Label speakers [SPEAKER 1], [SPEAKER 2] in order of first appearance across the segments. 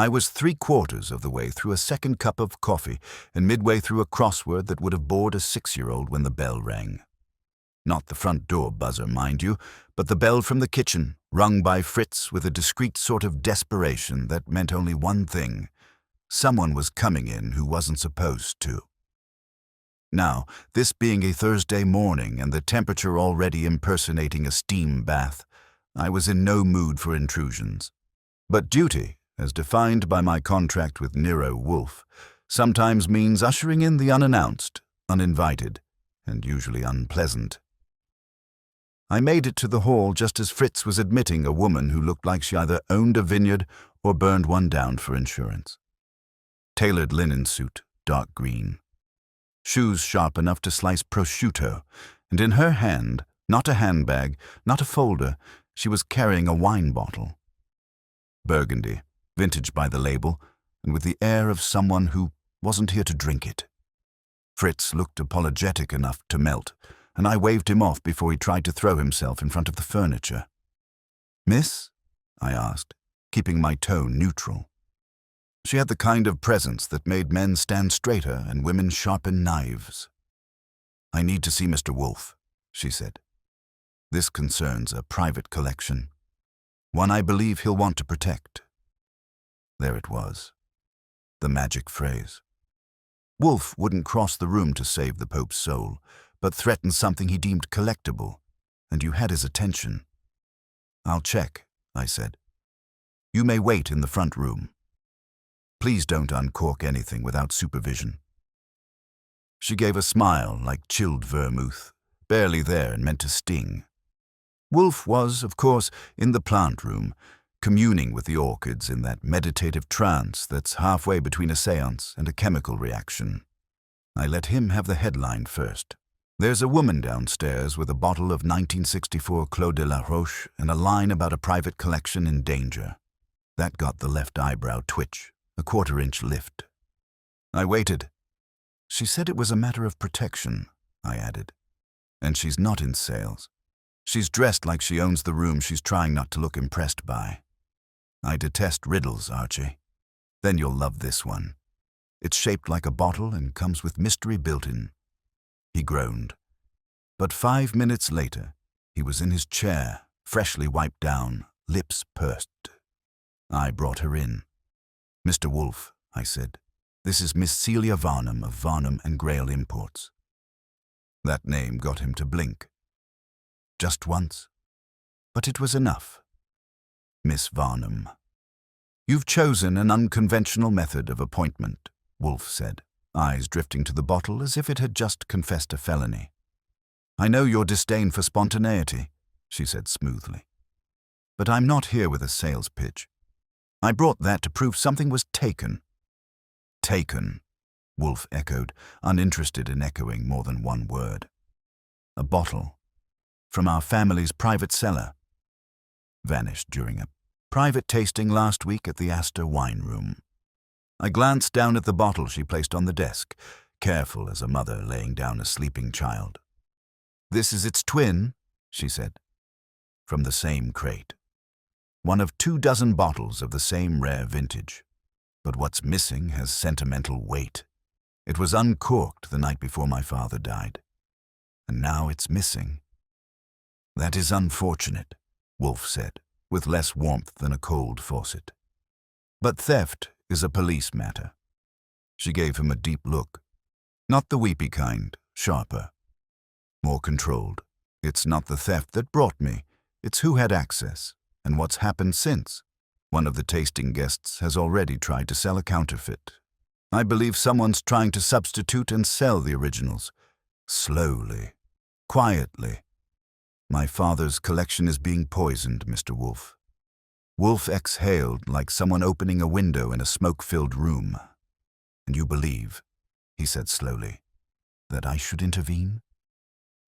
[SPEAKER 1] I was 3/4 of the way through a second cup of coffee and midway through a crossword that would have bored a 6-year-old when the bell rang. Not the front door buzzer, mind you, but the bell from the kitchen, rung by Fritz with a discreet sort of desperation that meant only one thing. Someone was coming in who wasn't supposed to. Now, this being a Thursday morning and the temperature already impersonating a steam bath, I was in no mood for intrusions. But duty, as defined by my contract with Nero Wolfe, sometimes means ushering in the unannounced, uninvited, and usually unpleasant. I made it to the hall just as Fritz was admitting a woman who looked like she either owned a vineyard or burned one down for insurance. Tailored linen suit, dark green. Shoes sharp enough to slice prosciutto, and in her hand, not a handbag, not a folder, she was carrying a wine bottle. Burgundy, vintage by the label, and with the air of someone who wasn't here to drink it. Fritz looked apologetic enough to melt, and I waved him off before he tried to throw himself in front of the furniture. "Miss?" I asked, keeping my tone neutral. She had the kind of presence that made men stand straighter and women sharpen knives. "I need to see Mr. Wolfe," she said. "This concerns a private collection, one I believe he'll want to protect." There it was, the magic phrase. Wolfe wouldn't cross the room to save the Pope's soul, but threatened something he deemed collectible, and you had his attention. "I'll check," I said. "You may wait in the front room. Please don't uncork anything without supervision." She gave a smile like chilled vermouth, barely there and meant to sting. Wolfe was, of course, in the plant room, communing with the orchids in that meditative trance that's halfway between a séance and a chemical reaction. I let him have the headline first. "There's a woman downstairs with a bottle of 1964 Clos de la Roche and a line about a private collection in danger." That got the left eyebrow twitch, a 1/4-inch lift. I waited. "She said it was a matter of protection," I added. "And she's not in sales. She's dressed like she owns the room she's trying not to look impressed by. I detest riddles, Archie. Then you'll love this one. It's shaped like a bottle and comes with mystery built in." He groaned. But 5 minutes later, he was in his chair, freshly wiped down, lips pursed. I brought her in. "Mr. Wolfe," I said, "this is Miss Celia Varnum of Varnum and Grail Imports." That name got him to blink. Just once. But it was enough. "Miss Varnum." "You've chosen an unconventional method of appointment," Wolfe said, eyes drifting to the bottle as if it had just confessed a felony. "I know your disdain for spontaneity," she said smoothly. "But I'm not here with a sales pitch. I brought that to prove something was taken." "Taken," Wolfe echoed, uninterested in echoing more than one word. "A bottle. From our family's private cellar. Vanished during a private tasting last week at the Astor wine room." I glanced down at the bottle she placed on the desk, careful as a mother laying down a sleeping child. "This is its twin," she said. "From the same crate. One of 24 bottles of the same rare vintage. But what's missing has sentimental weight. It was uncorked the night before my father died. And now it's missing." "That is unfortunate," Wolfe said, with less warmth than a cold faucet. "But theft is a police matter." She gave him a deep look. Not the weepy kind, sharper. More controlled. "It's not the theft that brought me. It's who had access, and what's happened since. One of the tasting guests has already tried to sell a counterfeit. I believe someone's trying to substitute and sell the originals. Slowly. Quietly. My father's collection is being poisoned, Mr. Wolfe." Wolfe exhaled like someone opening a window in a smoke-filled room. "And you believe," he said slowly, "that I should intervene?"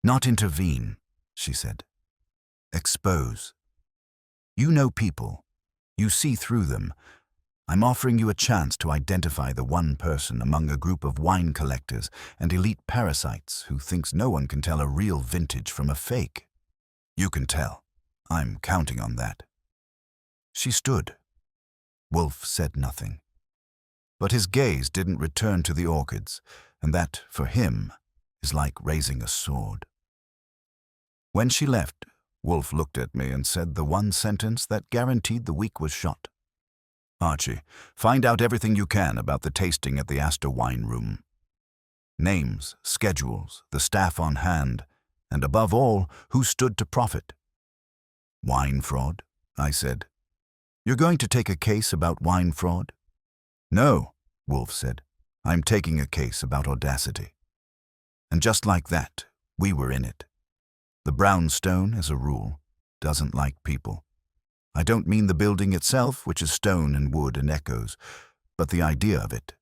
[SPEAKER 1] "Not intervene," she said. "Expose. You know people. You see through them. I'm offering you a chance to identify the one person among a group of wine collectors and elite parasites who thinks no one can tell a real vintage from a fake. You can tell. I'm counting on that." She stood. Wolfe said nothing. But his gaze didn't return to the orchids, and that, for him, is like raising a sword. When she left, Wolfe looked at me and said the one sentence that guaranteed the week was shot. "Archie, find out everything you can about the tasting at the Astor wine room. Names, schedules, the staff on hand, and above all, who stood to profit." "Wine fraud?" I said. "You're going to take a case about wine fraud?" "No," Wolfe said. "I'm taking a case about audacity." And just like that, we were in it. The brownstone, as a rule, doesn't like people. I don't mean the building itself, which is stone and wood and echoes, but the idea of it.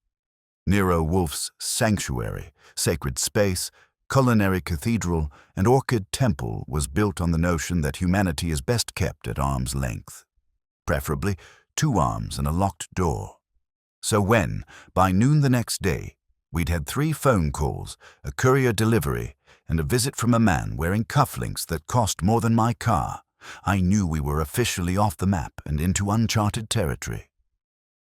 [SPEAKER 1] Nero Wolfe's sanctuary, sacred space, culinary cathedral, and orchid temple was built on the notion that humanity is best kept at arm's length. Preferably 2 arms and a locked door. So when, by noon the next day, we'd had 3 phone calls, a courier delivery, and a visit from a man wearing cufflinks that cost more than my car, I knew we were officially off the map and into uncharted territory.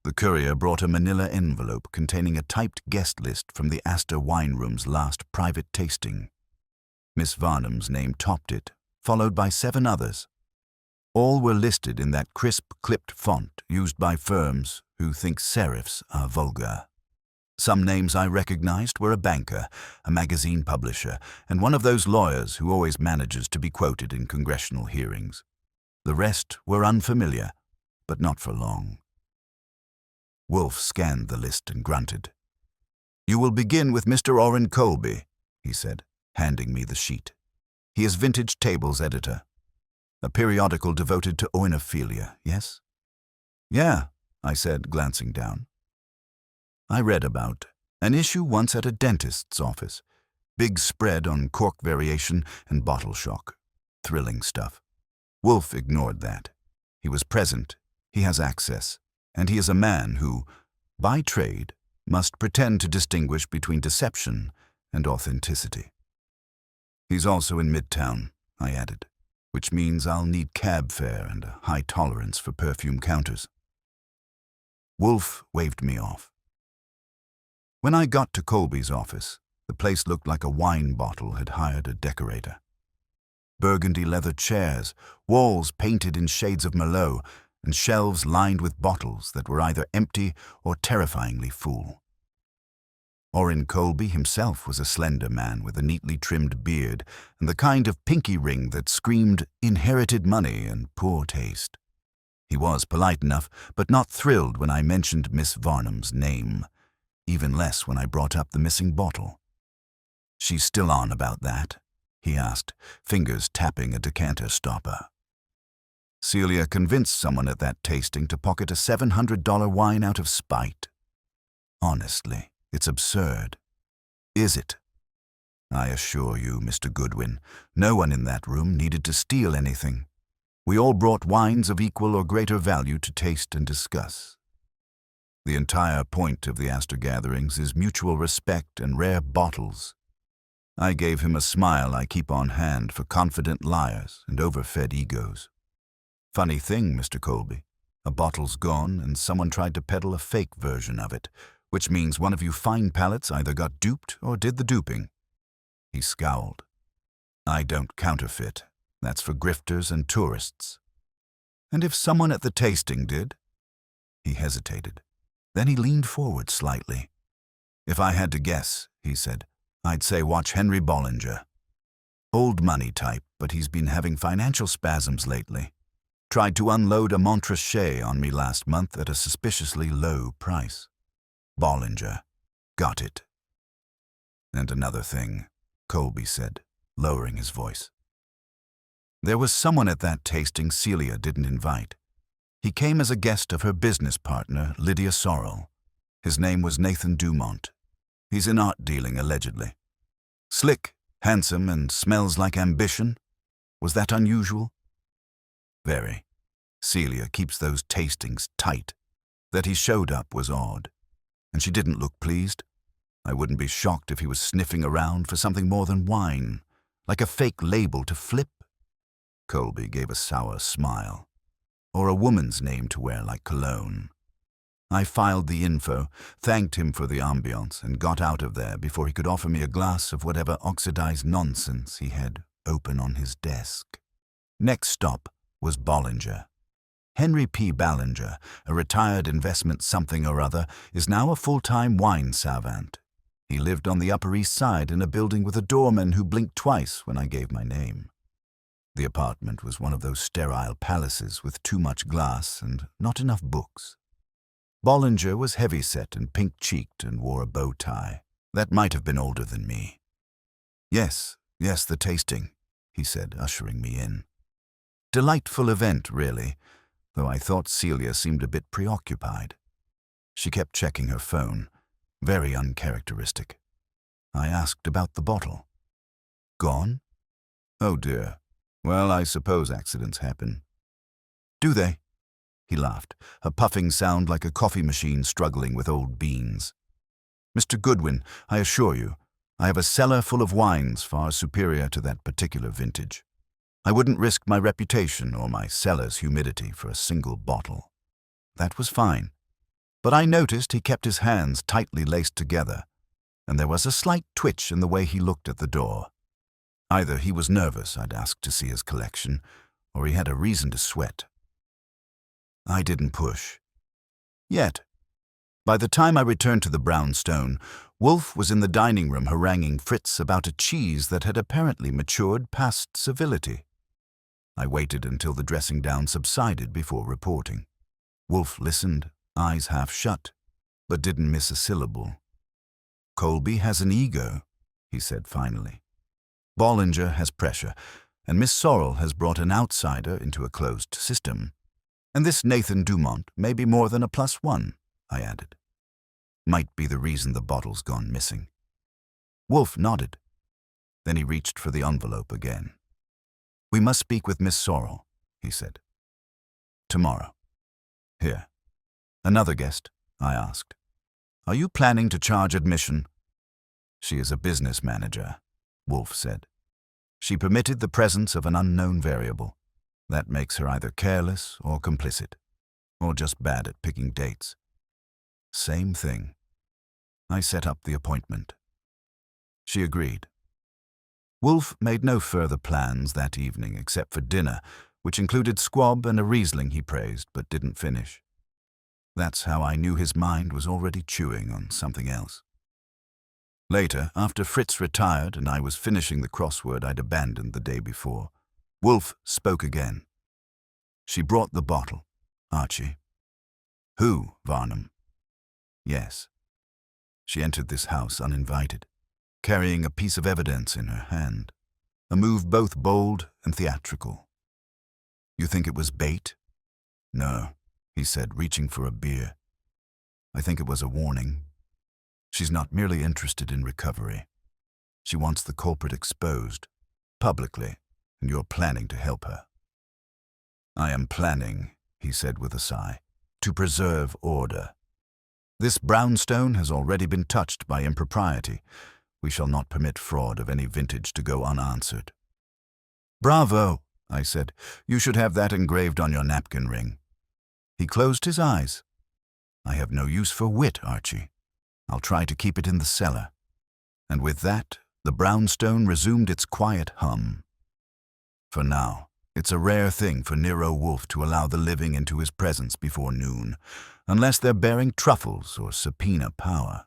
[SPEAKER 1] The courier brought a manila envelope containing a typed guest list from the Astor wine room's last private tasting. Miss Varnum's name topped it, followed by 7 others. All were listed in that crisp, clipped font used by firms who think serifs are vulgar. Some names I recognized were a banker, a magazine publisher, and one of those lawyers who always manages to be quoted in congressional hearings. The rest were unfamiliar, but not for long. Wolfe scanned the list and grunted. "You will begin with Mr. Orrin Colby," he said, handing me the sheet. "He is Vintage Tables editor. A periodical devoted to oinophilia, yes?" "Yeah," I said, glancing down. I read about an issue once at a dentist's office. Big spread on cork variation and bottle shock. Thrilling stuff. Wolfe ignored that. He was present, he has access, and he is a man who, by trade, must pretend to distinguish between deception and authenticity. "He's also in Midtown," I added, "which means I'll need cab fare and a high tolerance for perfume counters." Wolfe waved me off. When I got to Colby's office, the place looked like a wine bottle had hired a decorator. Burgundy leather chairs, walls painted in shades of Merlot, and shelves lined with bottles that were either empty or terrifyingly full. Orrin Colby himself was a slender man with a neatly trimmed beard and the kind of pinky ring that screamed inherited money and poor taste. He was polite enough, but not thrilled when I mentioned Miss Varnum's name. Even less when I brought up the missing bottle. "She's still on about that?" he asked, fingers tapping a decanter stopper. "Celia convinced someone at that tasting to pocket a $700 wine out of spite. Honestly, it's absurd." "Is it?" "I assure you, Mr. Goodwin, no one in that room needed to steal anything. We all brought wines of equal or greater value to taste and discuss. The entire point of the Astor gatherings is mutual respect and rare bottles." I gave him a smile I keep on hand for confident liars and overfed egos. "Funny thing, Mr. Colby. A bottle's gone and someone tried to peddle a fake version of it, which means one of you fine palates either got duped or did the duping." He scowled. "I don't counterfeit. That's for grifters and tourists." "And if someone at the tasting did?" He hesitated. Then he leaned forward slightly. "If I had to guess," he said, "I'd say watch Henry Bollinger. Old money type, but he's been having financial spasms lately. Tried to unload a Montrachet on me last month at a suspiciously low price. Bollinger. Got it." "And another thing," Colby said, lowering his voice. "There was someone at that tasting Celia didn't invite. He came as a guest of her business partner, Lydia Sorrell. His name was Nathan Dumont. He's in art dealing, allegedly. Slick, handsome, and smells like ambition. Was that unusual?" "Very. Celia keeps those tastings tight. That he showed up was odd. And she didn't look pleased. I wouldn't be shocked if he was sniffing around for something more than wine, like a fake label to flip." Colby gave a sour smile. "Or a woman's name to wear like cologne. I filed the info, thanked him for the ambiance, and got out of there before he could offer me a glass of whatever oxidized nonsense he had open on his desk. Next stop was Bollinger. Henry P. Ballinger, a retired investment something or other, is now a full-time wine savant. He lived on the Upper East Side in a building with a doorman who blinked twice when I gave my name. The apartment was one of those sterile palaces with too much glass and not enough books. Bollinger was heavy-set and pink-cheeked and wore a bow tie. That might have been older than me. Yes, the tasting," he said, ushering me in. Delightful event, really, though I thought Celia seemed a bit preoccupied. She kept checking her phone, very uncharacteristic. I asked about the bottle. "Gone? Oh dear. Well, I suppose accidents happen." "Do they?" He laughed, a puffing sound like a coffee machine struggling with old beans. "Mr. Goodwin, I assure you, I have a cellar full of wines far superior to that particular vintage. I wouldn't risk my reputation or my cellar's humidity for a single bottle." That was fine, but I noticed he kept his hands tightly laced together, and there was a slight twitch in the way he looked at the door. Either he was nervous I'd asked to see his collection, or he had a reason to sweat. I didn't push. Yet. By the time I returned to the brownstone, Wolfe was in the dining room haranguing Fritz about a cheese that had apparently matured past civility. I waited until the dressing down subsided before reporting. Wolfe listened, eyes half shut, but didn't miss a syllable. "Colby has an ego," he said finally. "Bollinger has pressure, and Miss Sorrel has brought an outsider into a closed system. And this Nathan Dumont may be more than a +1, I added. "Might be the reason the bottle's gone missing." Wolfe nodded. Then he reached for the envelope again. "We must speak with Miss Sorrel," he said. "Tomorrow." "Here. Another guest?" I asked. "Are you planning to charge admission?" "She is a business manager," Wolfe said. "She permitted the presence of an unknown variable. That makes her either careless or complicit, or just bad at picking dates." "Same thing." I set up the appointment. She agreed. Wolfe made no further plans that evening except for dinner, which included squab and a Riesling he praised but didn't finish. That's how I knew his mind was already chewing on something else. Later, after Fritz retired and I was finishing the crossword I'd abandoned the day before, Wolfe spoke again. "She brought the bottle, Archie." "Who, Varnum?" "Yes. She entered this house uninvited, carrying a piece of evidence in her hand, a move both bold and theatrical." "You think it was bait?" "No," he said, reaching for a beer. "I think it was a warning. She's not merely interested in recovery. She wants the culprit exposed, publicly, and you're planning to help her." "I am planning," he said with a sigh, "to preserve order. This brownstone has already been touched by impropriety. We shall not permit fraud of any vintage to go unanswered." "Bravo," I said. "You should have that engraved on your napkin ring." He closed his eyes. "I have no use for wit, Archie. I'll try to keep it in the cellar." And with that, the brownstone resumed its quiet hum. For now, it's a rare thing for Nero Wolfe to allow the living into his presence before noon, unless they're bearing truffles or subpoena power.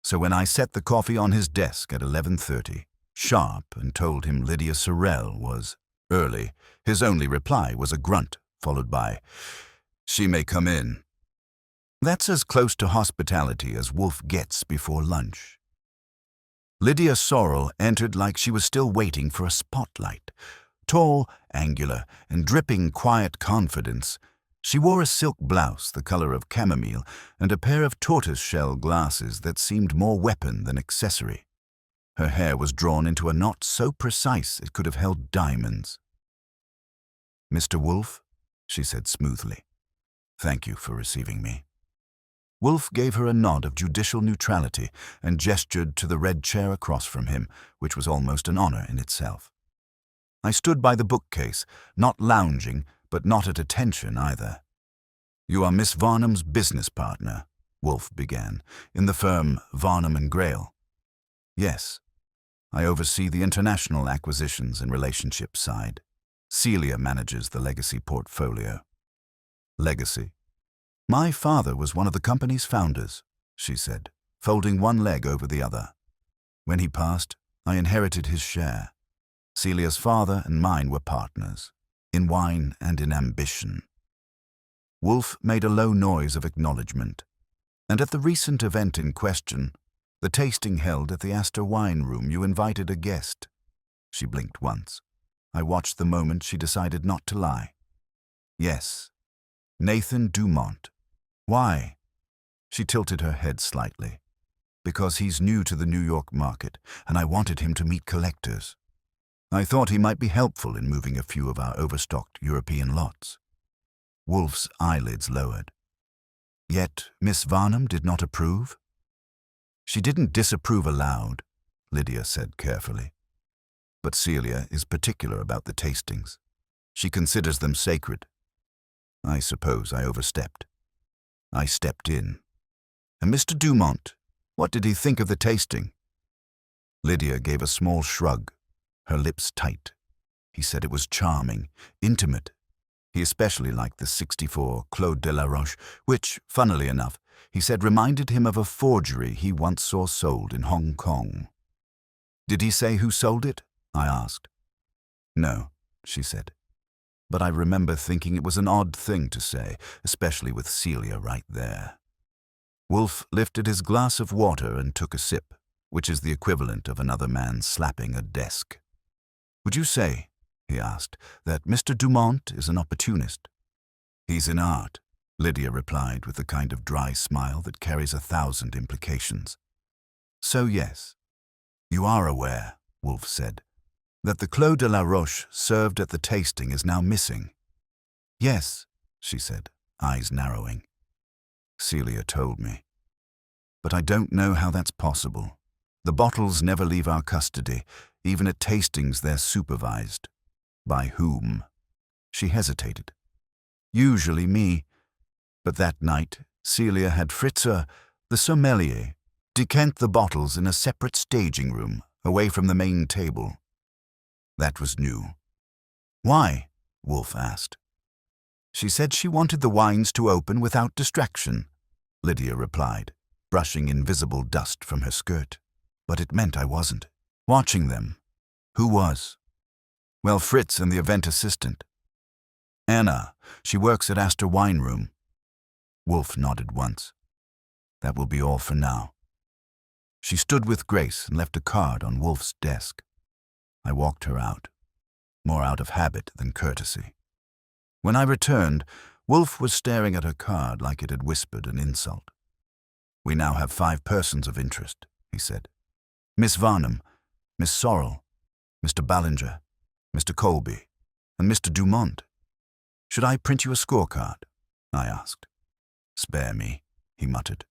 [SPEAKER 1] So when I set the coffee on his desk at 11:30, sharp, and told him Lydia Sorrel was early, his only reply was a grunt, followed by, "She may come in." That's as close to hospitality as Wolfe gets before lunch. Lydia Sorrel entered like she was still waiting for a spotlight. Tall, angular, and dripping quiet confidence, she wore a silk blouse the color of chamomile and a pair of tortoise-shell glasses that seemed more weapon than accessory. Her hair was drawn into a knot so precise it could have held diamonds. "Mr. Wolfe," she said smoothly, "thank you for receiving me." Wolfe gave her a nod of judicial neutrality and gestured to the red chair across from him, which was almost an honor in itself. I stood by the bookcase, not lounging, but not at attention either. "You are Miss Varnum's business partner," Wolfe began, "in the firm Varnum and Grail." "Yes. I oversee the international acquisitions and relationships side. Celia manages the legacy portfolio." "Legacy?" "My father was one of the company's founders," she said, folding one leg over the other. "When he passed, I inherited his share. Celia's father and mine were partners, in wine and in ambition." Wolfe made a low noise of acknowledgement. "And at the recent event in question, the tasting held at the Astor wine room, you invited a guest." She blinked once. I watched the moment she decided not to lie. "Yes, Nathan Dumont." "Why?" She tilted her head slightly. "Because he's new to the New York market, and I wanted him to meet collectors. I thought he might be helpful in moving a few of our overstocked European lots." Wolfe's eyelids lowered. "Yet Miss Varnum did not approve?" "She didn't disapprove aloud," Lydia said carefully. "But Celia is particular about the tastings. She considers them sacred. I suppose I overstepped. I stepped in." "And Mr. Dumont, what did he think of the tasting?" Lydia gave a small shrug, her lips tight. "He said it was charming, intimate. He especially liked the '64 Claude de la Roche, which, funnily enough, he said reminded him of a forgery he once saw sold in Hong Kong." "Did he say who sold it?" I asked. "No," she said. "But I remember thinking it was an odd thing to say, especially with Celia right there." Wolfe lifted his glass of water and took a sip, which is the equivalent of another man slapping a desk. "Would you say," he asked, "that Mr. Dumont is an opportunist?" "He's in art," Lydia replied with the kind of dry smile that carries 1,000 implications. "So yes, you are aware," Wolfe said, "that the Claude de la Roche served at the tasting is now missing." "Yes," she said, eyes narrowing. "Celia told me. But I don't know how that's possible. The bottles never leave our custody. Even at tastings they're supervised." "By whom?" She hesitated. "Usually me. But that night, Celia had Fritzer, the sommelier, decant the bottles in a separate staging room, away from the main table." "That was new." "Why?" Wolfe asked. "She said she wanted the wines to open without distraction," Lydia replied, brushing invisible dust from her skirt. "But it meant I wasn't watching them." "Who was?" "Well, Fritz and the event assistant. Anna, she works at Astor Wine Room." Wolfe nodded once. "That will be all for now." She stood with grace and left a card on Wolfe's desk. I walked her out, more out of habit than courtesy. When I returned, Wolfe was staring at her card like it had whispered an insult. "We now have 5 persons of interest," he said. "Miss Varnum, Miss Sorrel, Mr. Ballinger, Mr. Colby, and Mr. Dumont. Should I print you a scorecard?" I asked. "Spare me," he muttered.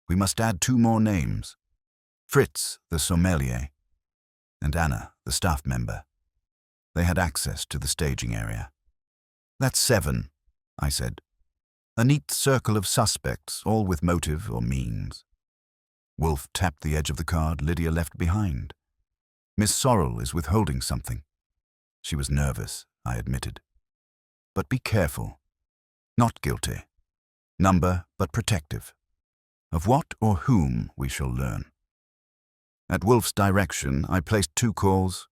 [SPEAKER 1] "We must add 2 more names. Fritz, the sommelier, and Anna, the staff member. They had access to the staging area." "That's 7, I said. "A neat circle of suspects, all with motive or means." Wolfe tapped the edge of the card Lydia left behind. "Miss Sorrel is withholding something." She was nervous, I admitted. "But be careful. Not guilty. Number, but protective. Of what or whom we shall learn." At Wolfe's direction, I placed 2 calls.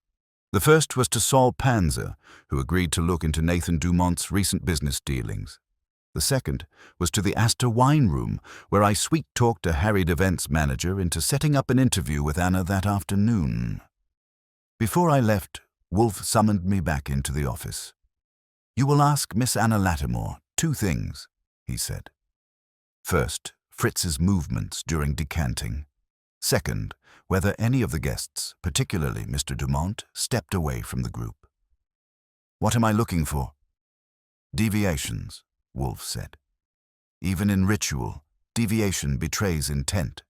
[SPEAKER 1] The first was to Saul Panzer, who agreed to look into Nathan Dumont's recent business dealings. The second was to the Astor Wine Room, where I sweet-talked a harried events manager into setting up an interview with Anna that afternoon. Before I left, Wolfe summoned me back into the office. "You will ask Miss Anna Lattimore 2 things," he said. "First, Fritz's movements during decanting. Second, whether any of the guests, particularly Mr. Dumont, stepped away from the group." "What am I looking for?" "Deviations," Wolfe said. "Even in ritual, deviation betrays intent."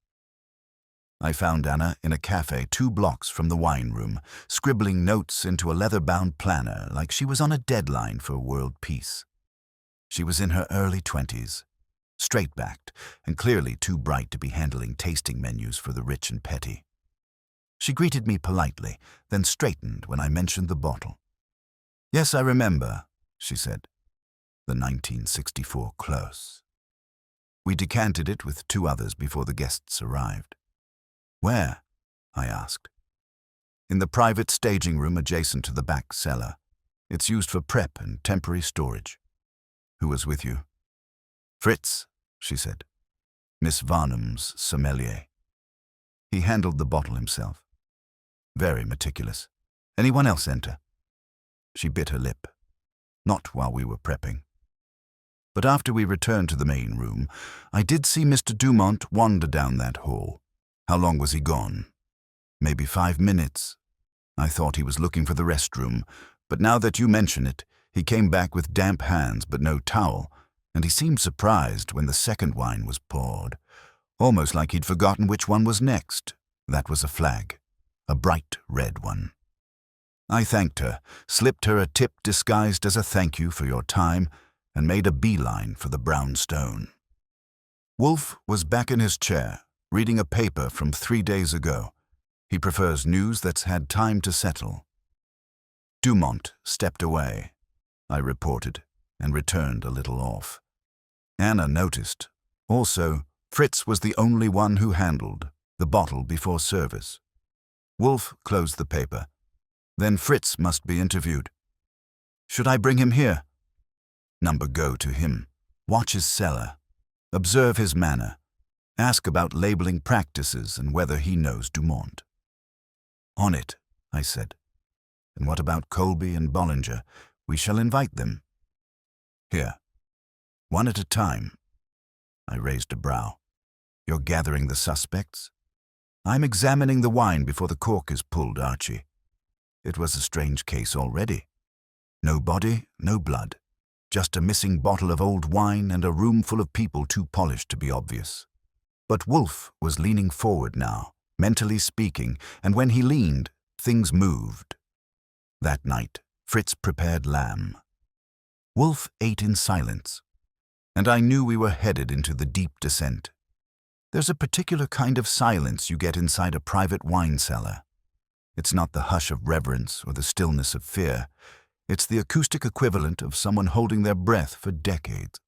[SPEAKER 1] I found Anna in a cafe 2 blocks from the wine room, scribbling notes into a leather-bound planner like she was on a deadline for world peace. She was in her early 20s, straight-backed and clearly too bright to be handling tasting menus for the rich and petty. She greeted me politely, then straightened when I mentioned the bottle. "Yes, I remember," she said. "The 1964 close." We decanted it with 2 others before the guests arrived. "Where?" I asked. "In the private staging room adjacent to the back cellar. It's used for prep and temporary storage." "Who was with you?" "Fritz," she said. "Miss Varnum's sommelier. He handled the bottle himself. Very meticulous. Anyone else enter?" She bit her lip. "Not while we were prepping." But after we returned to the main room, I did see Mr. Dumont wander down that hall. How long was he gone? Maybe 5 minutes. I thought he was looking for the restroom, but now that you mention it, he came back with damp hands but no towel, and he seemed surprised when the second wine was poured, almost like he'd forgotten which one was next. That was a flag, a bright red one. I thanked her, slipped her a tip disguised as a thank you for your time, and made a beeline for the brownstone. Wolfe was back in his chair, reading a paper from 3 days ago. He prefers news that's had time to settle. Dumont stepped away, I reported, and returned a little off. Anna noticed. Also, Fritz was the only one who handled the bottle before service. Wolfe closed the paper. Then Fritz must be interviewed. "Should I bring him here?" "Number go to him. Watch his cellar. Observe his manner. Ask about labeling practices and whether he knows Dumont." "On it," I said. "And what about Colby and Bollinger? We shall invite them." "Here. One at a time." I raised a brow. "You're gathering the suspects?" "I'm examining the wine before the cork is pulled, Archie. It was a strange case already. No body, no blood. Just a missing bottle of old wine and a room full of people too polished to be obvious." But Wolfe was leaning forward now, mentally speaking, and when he leaned, things moved. That night, Fritz prepared lamb. Wolfe ate in silence, and I knew we were headed into the deep descent. There's a particular kind of silence you get inside a private wine cellar. It's not the hush of reverence or the stillness of fear. It's the acoustic equivalent of someone holding their breath for decades.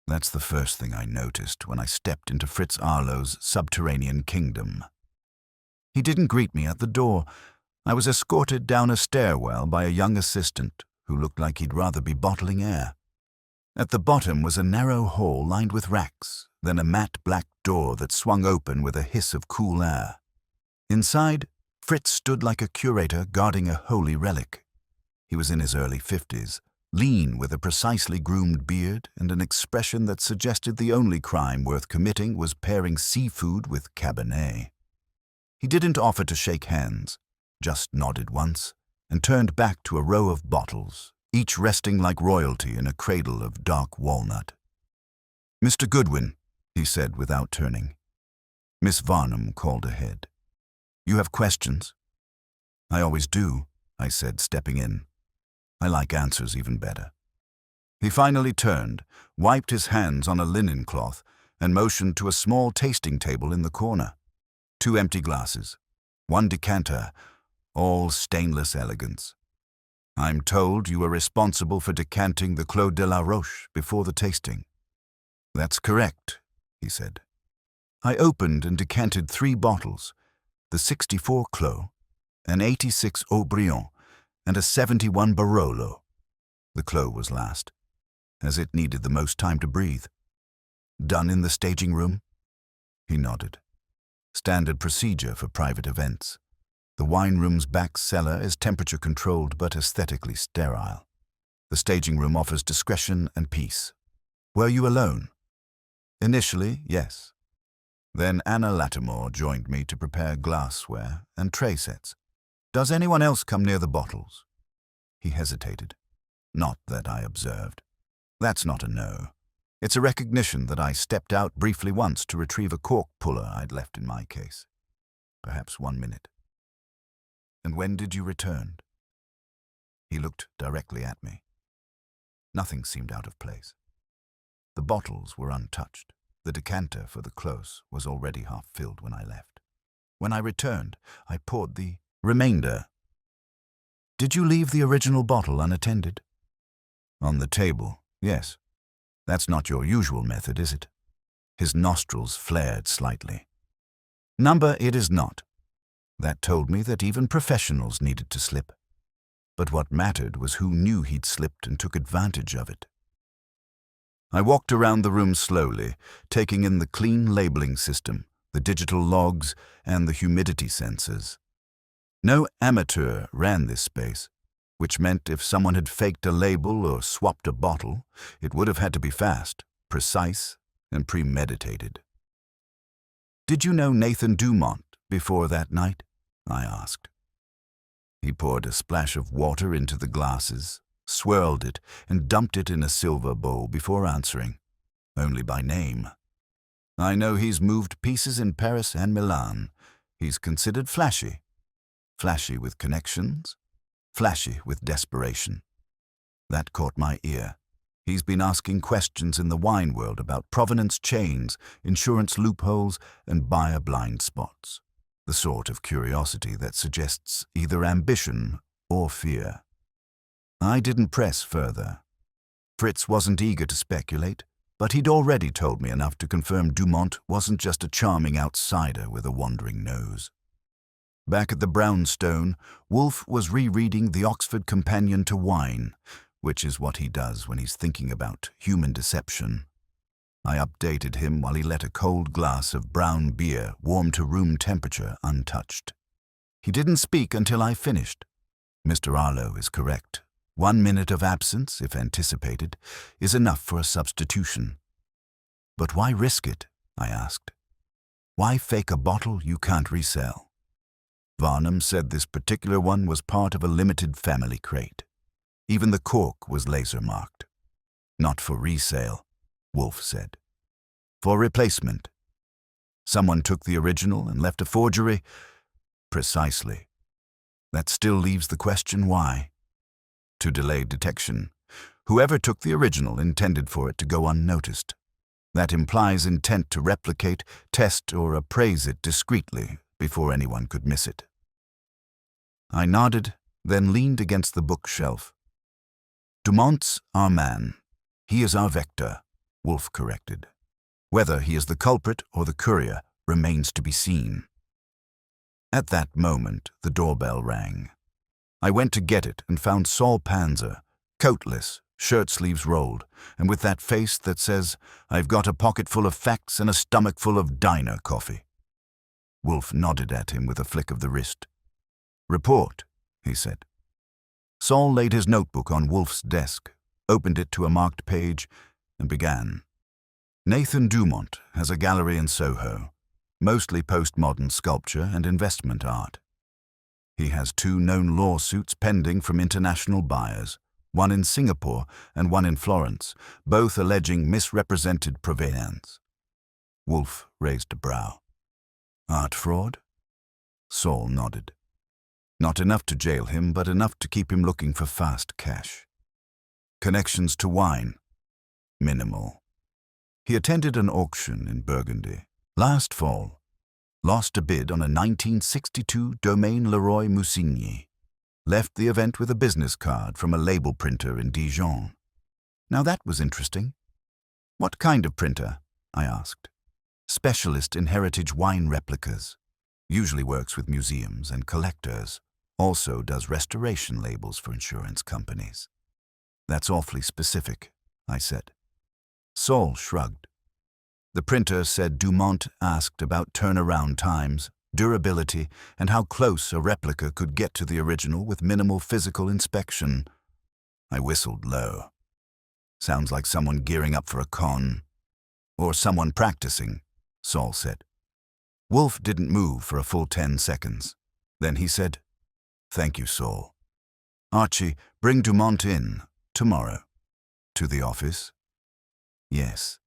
[SPEAKER 1] That's the first thing I noticed when I stepped into Fritz Arlo's subterranean kingdom. He didn't greet me at the door. I was escorted down a stairwell by a young assistant who looked like he'd rather be bottling air. At the bottom was a narrow hall lined with racks, then a matte black door that swung open with a hiss of cool air. Inside, Fritz stood like a curator guarding a holy relic. He was in his early 50s, lean with a precisely groomed beard and an expression that suggested the only crime worth committing was pairing seafood with Cabernet. He didn't offer to shake hands, just nodded once, and turned back to a row of bottles, each resting like royalty in a cradle of dark walnut. "Mr. Goodwin," he said without turning. Miss Varnum called ahead. "You have questions?" "I always do," I said, stepping in. I like answers even better. He finally turned, wiped his hands on a linen cloth, and motioned to a small tasting table in the corner. 2 empty glasses, 1 decanter, all stainless elegance. "I'm told you were responsible for decanting the Clos de la Roche before the tasting." "That's correct," he said. I opened and decanted 3 bottles, the 64 Clos, an 86 Haut-Brion, and a 71 Barolo. The Clos was last, as it needed the most time to breathe. "Done in the staging room?" He nodded. "Standard procedure for private events. The wine room's back cellar is temperature-controlled but aesthetically sterile. The staging room offers discretion and peace." "Were you alone?" "Initially, yes. Then Anna Lattimore joined me to prepare glassware and tray sets. Does anyone else come near the bottles?" He hesitated. "Not that I observed." "That's not a no. It's a recognition that I stepped out briefly once to retrieve a cork puller I'd left in my case. Perhaps 1 minute." "And when did you return?" He looked directly at me. Nothing seemed out of place. The bottles were untouched. The decanter for the close was already half filled when I left. When I returned, I poured the remainder. Did you leave the original bottle unattended? On the table, yes. That's not your usual method, is it? His nostrils flared slightly. Number, it is not. That told me that even professionals needed to slip. But what mattered was who knew he'd slipped and took advantage of it. I walked around the room slowly, taking in the clean labeling system, the digital logs, and the humidity sensors. No amateur ran this space, which meant if someone had faked a label or swapped a bottle, it would have had to be fast, precise, and premeditated. Did you know Nathan Dumont before that night? I asked. He poured a splash of water into the glasses, swirled it, and dumped it in a silver bowl before answering, only by name. I know he's moved pieces in Paris and Milan. He's considered flashy. Flashy with connections, flashy with desperation. That caught my ear. He's been asking questions in the wine world about provenance chains, insurance loopholes, and buyer blind spots. The sort of curiosity that suggests either ambition or fear. I didn't press further. Fritz wasn't eager to speculate, but he'd already told me enough to confirm Dumont wasn't just a charming outsider with a wandering nose. Back at the brownstone, Wolfe was rereading the Oxford Companion to Wine, which is what he does when he's thinking about human deception. I updated him while he let a cold glass of brown beer warm to room temperature untouched. He didn't speak until I finished. Mr. Arlo is correct. 1 minute of absence, if anticipated, is enough for a substitution. But why risk it? I asked. Why fake a bottle you can't resell? Varnum said this particular one was part of a limited family crate. Even the cork was laser-marked. Not for resale, Wolfe said. For replacement. Someone took the original and left a forgery? Precisely. That still leaves the question why. To delay detection. Whoever took the original intended for it to go unnoticed. That implies intent to replicate, test, or appraise it discreetly before anyone could miss it. I nodded, then leaned against the bookshelf. Dumont's our man. He is our vector, Wolfe corrected. Whether he is the culprit or the courier remains to be seen. At that moment, the doorbell rang. I went to get it and found Saul Panzer, coatless, shirt sleeves rolled, and with that face that says, I've got a pocket full of facts and a stomach full of diner coffee. Wolfe nodded at him with a flick of the wrist. Report, he said. Saul laid his notebook on Wolfe's desk, opened it to a marked page, and began. Nathan Dumont has a gallery in Soho, mostly postmodern sculpture and investment art. He has 2 known lawsuits pending from international buyers, one in Singapore and one in Florence, both alleging misrepresented provenance. Wolfe raised a brow. Art fraud? Saul nodded. Not enough to jail him, but enough to keep him looking for fast cash. Connections to wine? Minimal. He attended an auction in Burgundy last fall. Lost a bid on a 1962 Domaine Leroy Musigny. Left the event with a business card from a label printer in Dijon. Now that was interesting. What kind of printer? I asked. Specialist in heritage wine replicas. Usually works with museums and collectors. Also does restoration labels for insurance companies. That's awfully specific, I said. Saul shrugged. The printer said Dumont asked about turnaround times, durability, and how close a replica could get to the original with minimal physical inspection. I whistled low. Sounds like someone gearing up for a con. Or someone practicing, Saul said. Wolfe didn't move for a full 10 seconds. Then he said, Thank you, Saul. Archie, bring Dumont in, tomorrow. To the office? Yes.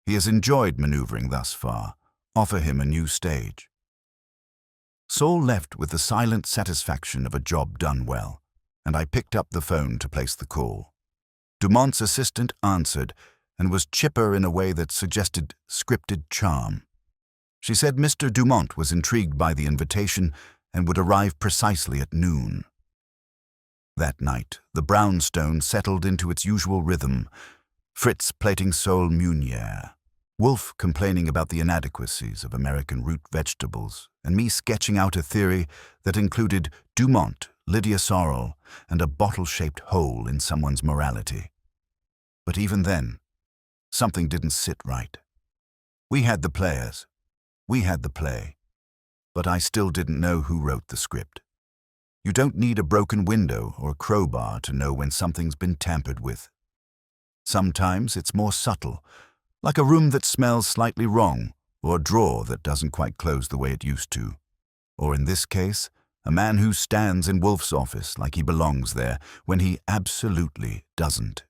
[SPEAKER 1] He has enjoyed maneuvering thus far. Offer him a new stage. Saul left with the silent satisfaction of a job done well, and I picked up the phone to place the call. Dumont's assistant answered, and was chipper in a way that suggested scripted charm. She said Mr. Dumont was intrigued by the invitation and would arrive precisely at noon. That night, the brownstone settled into its usual rhythm, Fritz plating sole meunière, Wolfe complaining about the inadequacies of American root vegetables, and me sketching out a theory that included Dumont, Lydia Sorrel, and a bottle-shaped hole in someone's morality. But even then, something didn't sit right. We had the players. We had the play. But I still didn't know who wrote the script. You don't need a broken window or a crowbar to know when something's been tampered with. Sometimes it's more subtle, like a room that smells slightly wrong, or a drawer that doesn't quite close the way it used to. Or in this case, a man who stands in Wolfe's office like he belongs there when he absolutely doesn't.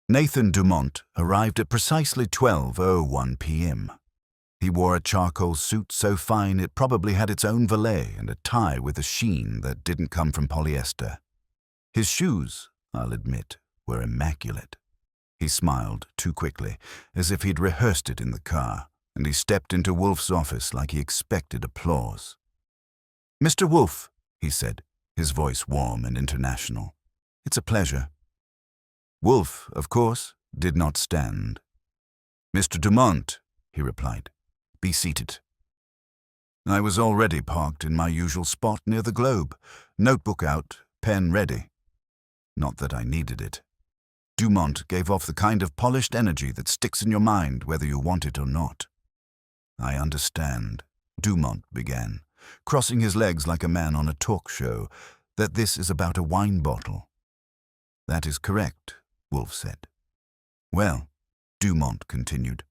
[SPEAKER 1] Nathan Dumont arrived at precisely 12:01 p.m. He wore a charcoal suit so fine it probably had its own valet and a tie with a sheen that didn't come from polyester. His shoes, I'll admit, were immaculate. He smiled too quickly, as if he'd rehearsed it in the car, and he stepped into Wolfe's office like he expected applause. "Mr. Wolfe," he said, his voice warm and international. "It's a pleasure." Wolfe, of course, did not stand. "Mr. Dumont," he replied, "be seated." I was already parked in my usual spot near the globe, notebook out, pen ready. Not that I needed it. Dumont gave off the kind of polished energy that sticks in your mind whether you want it or not. "I understand," Dumont began, crossing his legs like a man on a talk show, "that this is about a wine bottle." "That is correct," Wolfe said. "Well," Dumont continued,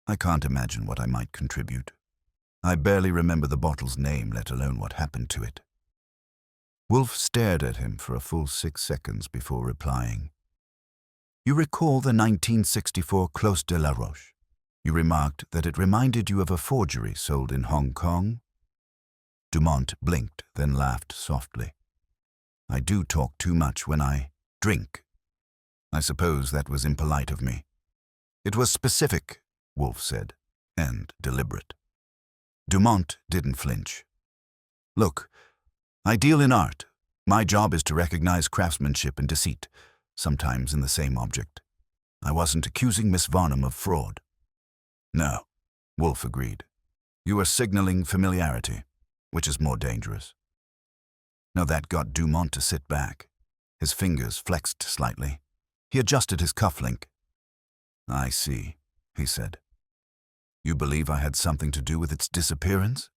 [SPEAKER 1] "I can't imagine what I might contribute. I barely remember the bottle's name, let alone what happened to it." Wolfe stared at him for a full 6 seconds before replying. "You recall the 1964 Clos de la Roche? You remarked that it reminded you of a forgery sold in Hong Kong?" Dumont blinked, then laughed softly. "I do talk too much when I drink. I suppose that was impolite of me." "It was specific," Wolfe said, "and deliberate." Dumont didn't flinch. "Look, I deal in art. My job is to recognize craftsmanship and deceit, sometimes in the same object. I wasn't accusing Miss Varnum of fraud." "No," Wolfe agreed. "You were signaling familiarity, which is more dangerous." Now that got Dumont to sit back. His fingers flexed slightly. He adjusted his cufflink. "I see," he said. "You believe I had something to do with its disappearance?"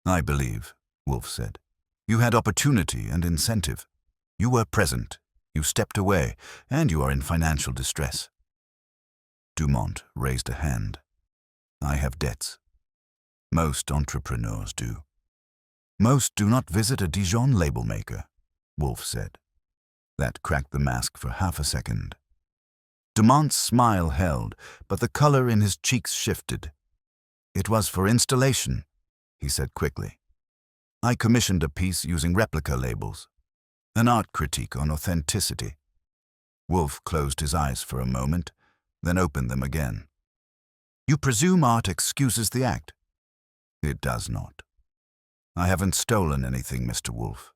[SPEAKER 1] "I believe," Wolfe said. "You had opportunity and incentive. You were present. You stepped away, and you are in financial distress." Dumont raised a hand. "I have debts. Most entrepreneurs do." "Most do not visit a Dijon label maker," Wolfe said. That cracked the mask for half a second. Dumont's smile held, but the color in his cheeks shifted. "It was for installation," he said quickly. "I commissioned a piece using replica labels. An art critique on authenticity." Wolfe closed his eyes for a moment, then opened them again. "You presume art excuses the act?" "It does not. I haven't stolen anything, Mr. Wolfe.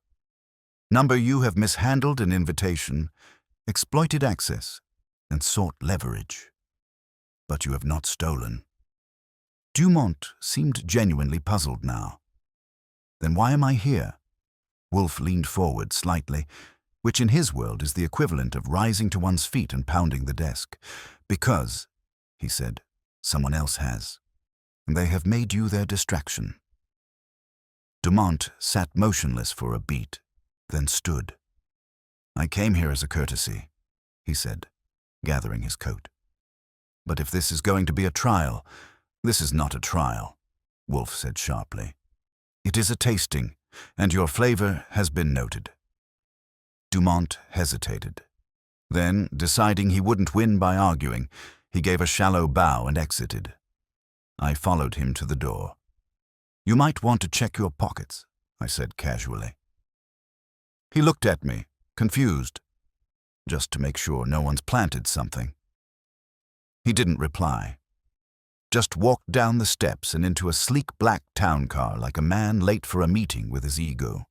[SPEAKER 1] Number, you have mishandled an invitation, exploited access, and sought leverage. But you have not stolen." Dumont seemed genuinely puzzled now. "Then why am I here?" Wolfe leaned forward slightly, which in his world is the equivalent of rising to one's feet and pounding the desk. "Because," he said, "someone else has, and they have made you their distraction." Dumont sat motionless for a beat, then stood. "I came here as a courtesy," he said, gathering his coat. "But if this is going to be a trial—" "This is not a trial," Wolfe said sharply. "It is a tasting, and your flavor has been noted." Dumont hesitated. Then, deciding he wouldn't win by arguing, he gave a shallow bow and exited. I followed him to the door. "You might want to check your pockets," I said casually. He looked at me, confused. just to make sure no one's planted something. He didn't reply. Just walked down the steps and into a sleek black town car like a man late for a meeting with his ego.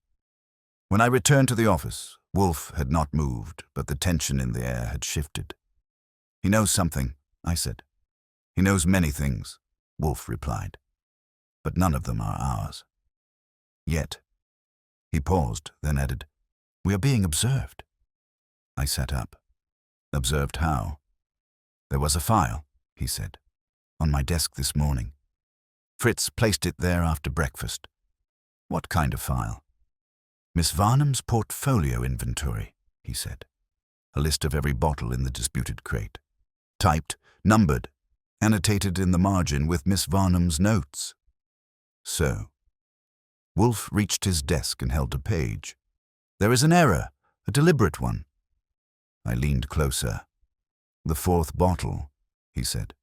[SPEAKER 1] When I returned to the office, Wolfe had not moved, but the tension in the air had shifted. "He knows something," I said. "He knows many things," Wolfe replied. "But none of them are ours. Yet." He paused, then added, "We are being observed." I sat up. "Observed how?" "There was a file," he said, "on my desk this morning. Fritz placed it there after breakfast." "What kind of file?" "Miss Varnum's portfolio inventory," he said. "A list of every bottle in the disputed crate. Typed, numbered, annotated in the margin with Miss Varnum's notes." "So?" Wolfe reached his desk and held a page. "There is an error, a deliberate one." I leaned closer. "The fourth bottle," he said,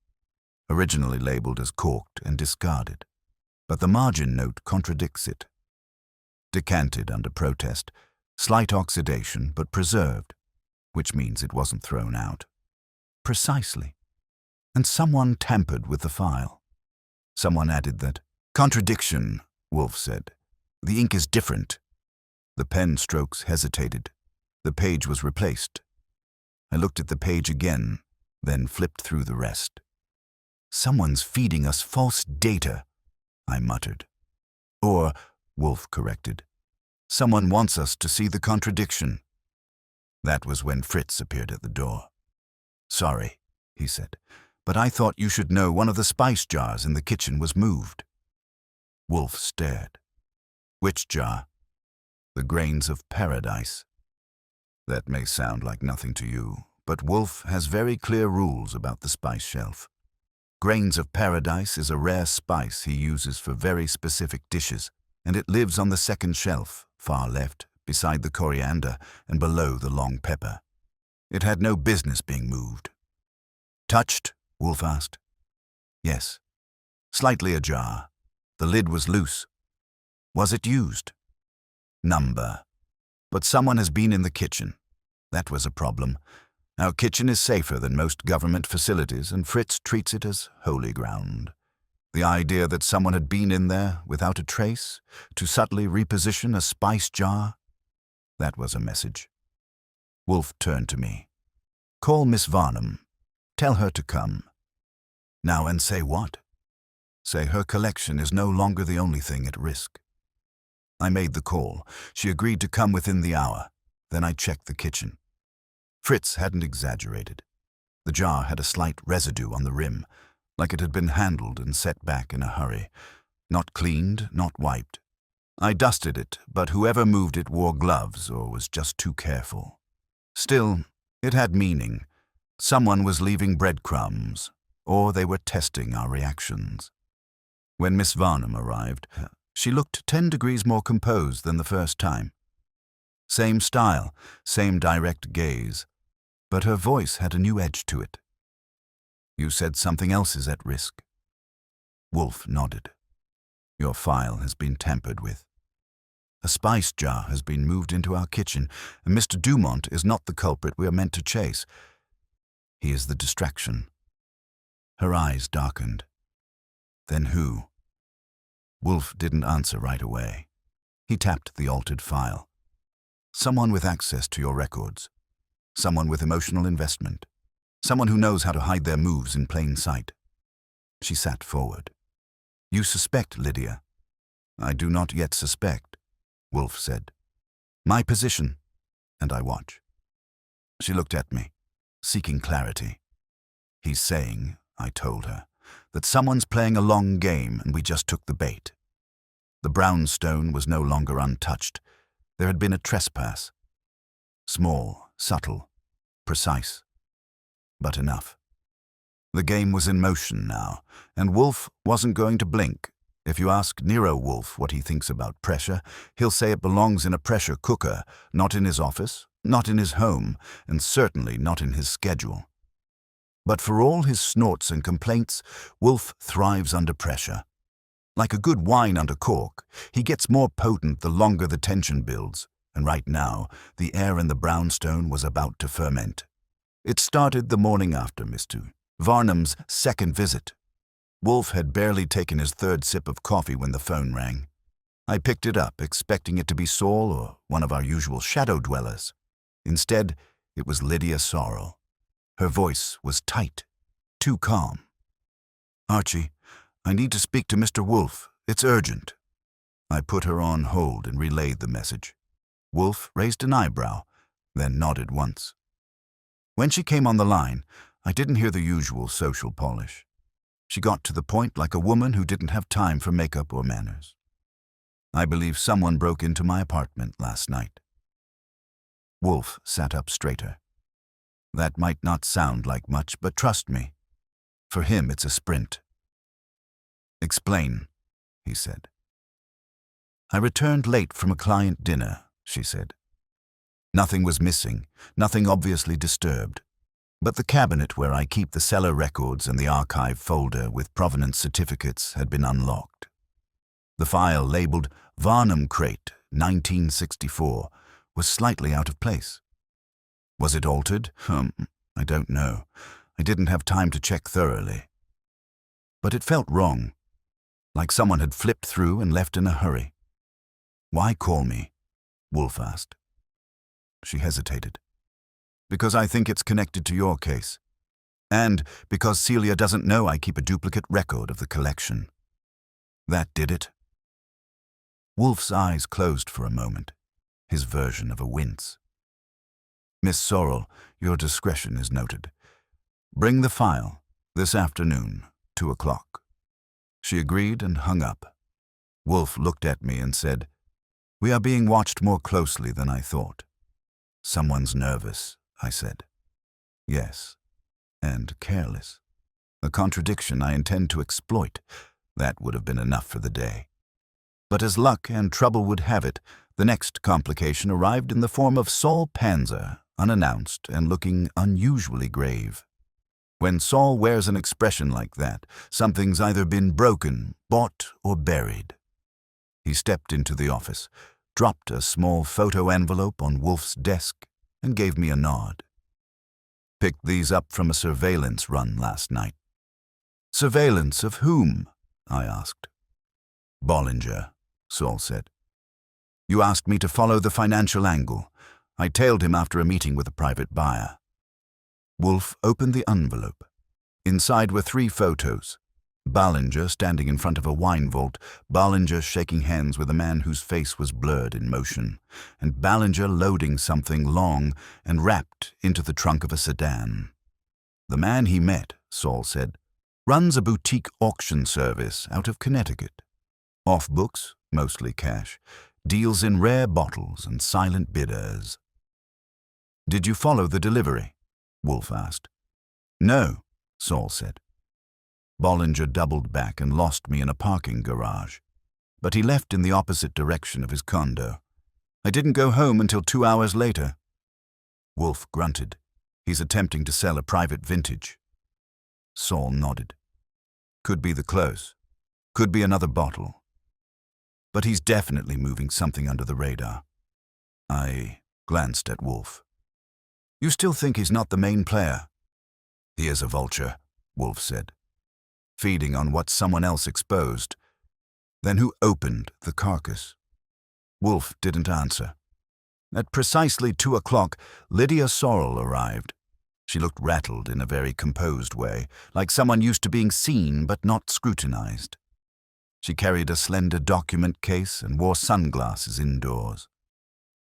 [SPEAKER 1] "originally labeled as corked and discarded, but the margin note contradicts it. Decanted under protest, slight oxidation but preserved, which means it wasn't thrown out." "Precisely. And someone tampered with the file." Someone added that. "Contradiction," Wolfe said. "The ink is different." The pen strokes hesitated. The page was replaced. I looked at the page again, then flipped through the rest. "Someone's feeding us false data," I muttered. "Or," Wolfe corrected, "someone wants us to see the contradiction." That was when Fritz appeared at the door. "Sorry," he said, "but I thought you should know one of the spice jars in the kitchen was moved." Wolfe stared. "Which jar?" "The grains of paradise." That may sound like nothing to you, but Wolfe has very clear rules about the spice shelf. Grains of paradise is a rare spice he uses for very specific dishes, and it lives on the second shelf, far left, beside the coriander and below the long pepper. It had no business being moved. "Touched?" Wolfe asked. "Yes. Slightly ajar. The lid was loose." "Was it used?" "Number. But someone has been in the kitchen. That was a problem. Our kitchen is safer than most government facilities, and Fritz treats it as holy ground. The idea that someone had been in there without a trace to subtly reposition a spice jar, that was a message. Wolfe turned to me. "Call Miss Varnum. Tell her to come." "Now, and say what?" "Say her collection is no longer the only thing at risk." I made the call. She agreed to come within the hour. Then I checked the kitchen. Fritz hadn't exaggerated. The jar had a slight residue on the rim, like it had been handled and set back in a hurry. Not cleaned, not wiped. I dusted it, but whoever moved it wore gloves or was just too careful. Still, it had meaning. Someone was leaving breadcrumbs, or they were testing our reactions. When Miss Varnum arrived, she looked 10 degrees more composed than the first time. Same style, same direct gaze, but her voice had a new edge to it. "You said something else is at risk." Wolfe nodded. "Your file has been tampered with. A spice jar has been moved into our kitchen, and Mr. Dumont is not the culprit we are meant to chase. He is the distraction." Her eyes darkened. "Then who?" Wolfe didn't answer right away. He tapped the altered file. "Someone with access to your records. Someone with emotional investment. Someone who knows how to hide their moves in plain sight." She sat forward. "You suspect, Lydia?" "I do not yet suspect," Wolfe said. "My position, and I watch." She looked at me, seeking clarity. "He's saying," I told her, "that someone's playing a long game and we just took the bait." The brownstone was no longer untouched. There had been a trespass. Small, subtle, precise, but enough. The game was in motion now, and Wolfe wasn't going to blink. If you ask Nero Wolfe what he thinks about pressure, he'll say it belongs in a pressure cooker, not in his office, not in his home, and certainly not in his schedule. But for all his snorts and complaints, Wolfe thrives under pressure. Like a good wine under cork, he gets more potent the longer the tension builds, and right now the air in the brownstone was about to ferment. It started the morning after Mr. Varnum's second visit. Wolfe had barely taken his third sip of coffee when the phone rang. I picked it up, expecting it to be Saul or one of our usual shadow dwellers. Instead, it was Lydia Sorrel. Her voice was tight, too calm. "Archie, I need to speak to Mr. Wolfe. It's urgent." I put her on hold and relayed the message. Wolfe raised an eyebrow, then nodded once. When she came on the line, I didn't hear the usual social polish. She got to the point like a woman who didn't have time for makeup or manners. "I believe someone broke into my apartment last night." Wolfe sat up straighter. "That might not sound like much, but trust me. For him, it's a sprint." "Explain," he said. "I returned late from a client dinner," she said. "Nothing was missing, nothing obviously disturbed. But the cabinet where I keep the cellar records and the archive folder with provenance certificates had been unlocked. The file labeled Varnum Crate, 1964, was slightly out of place. Was it altered? I don't know. I didn't have time to check thoroughly. But it felt wrong, like someone had flipped through and left in a hurry. "Why call me?" Wolfe asked. She hesitated. "Because I think it's connected to your case. And because Celia doesn't know I keep a duplicate record of the collection." "That did it?" Wolfe's eyes closed for a moment, his version of a wince. "Miss Sorrel, your discretion is noted. Bring the file, this afternoon, 2 o'clock. She agreed and hung up. Wolfe looked at me and said, "We are being watched more closely than I thought." "Someone's nervous," I said. "Yes, and careless. A contradiction I intend to exploit. That would have been enough for the day. But as luck and trouble would have it, the next complication arrived in the form of Saul Panzer, unannounced and looking unusually grave. When Saul wears an expression like that, something's either been broken, bought, or buried. He stepped into the office, dropped a small photo envelope on Wolfe's desk, and gave me a nod. "Picked these up from a surveillance run last night." "Surveillance of whom?" I asked. "Bollinger," Saul said. "You asked me to follow the financial angle. I tailed him after a meeting with a private buyer." Wolfe opened the envelope. Inside were 3 photos. Bollinger standing in front of a wine vault, Bollinger shaking hands with a man whose face was blurred in motion, and Bollinger loading something long and wrapped into the trunk of a sedan. "The man he met," Saul said, "runs a boutique auction service out of Connecticut. Off books, mostly cash, deals in rare bottles and silent bidders." "Did you follow the delivery?" Wolfe asked. "No," Saul said. Bollinger doubled back and lost me in a parking garage. But he left in the opposite direction of his condo. "I didn't go home until 2 hours later." Wolfe grunted. "He's attempting to sell a private vintage." Saul nodded. "Could be the close. Could be another bottle. But he's definitely moving something under the radar." I glanced at Wolfe. "You still think he's not the main player?" "He is a vulture," Wolfe said, "feeding on what someone else exposed." "Then who opened the carcass?" Wolfe didn't answer. At precisely 2 o'clock, Lydia Sorrel arrived. She looked rattled in a very composed way, like someone used to being seen but not scrutinized. She carried a slender document case and wore sunglasses indoors.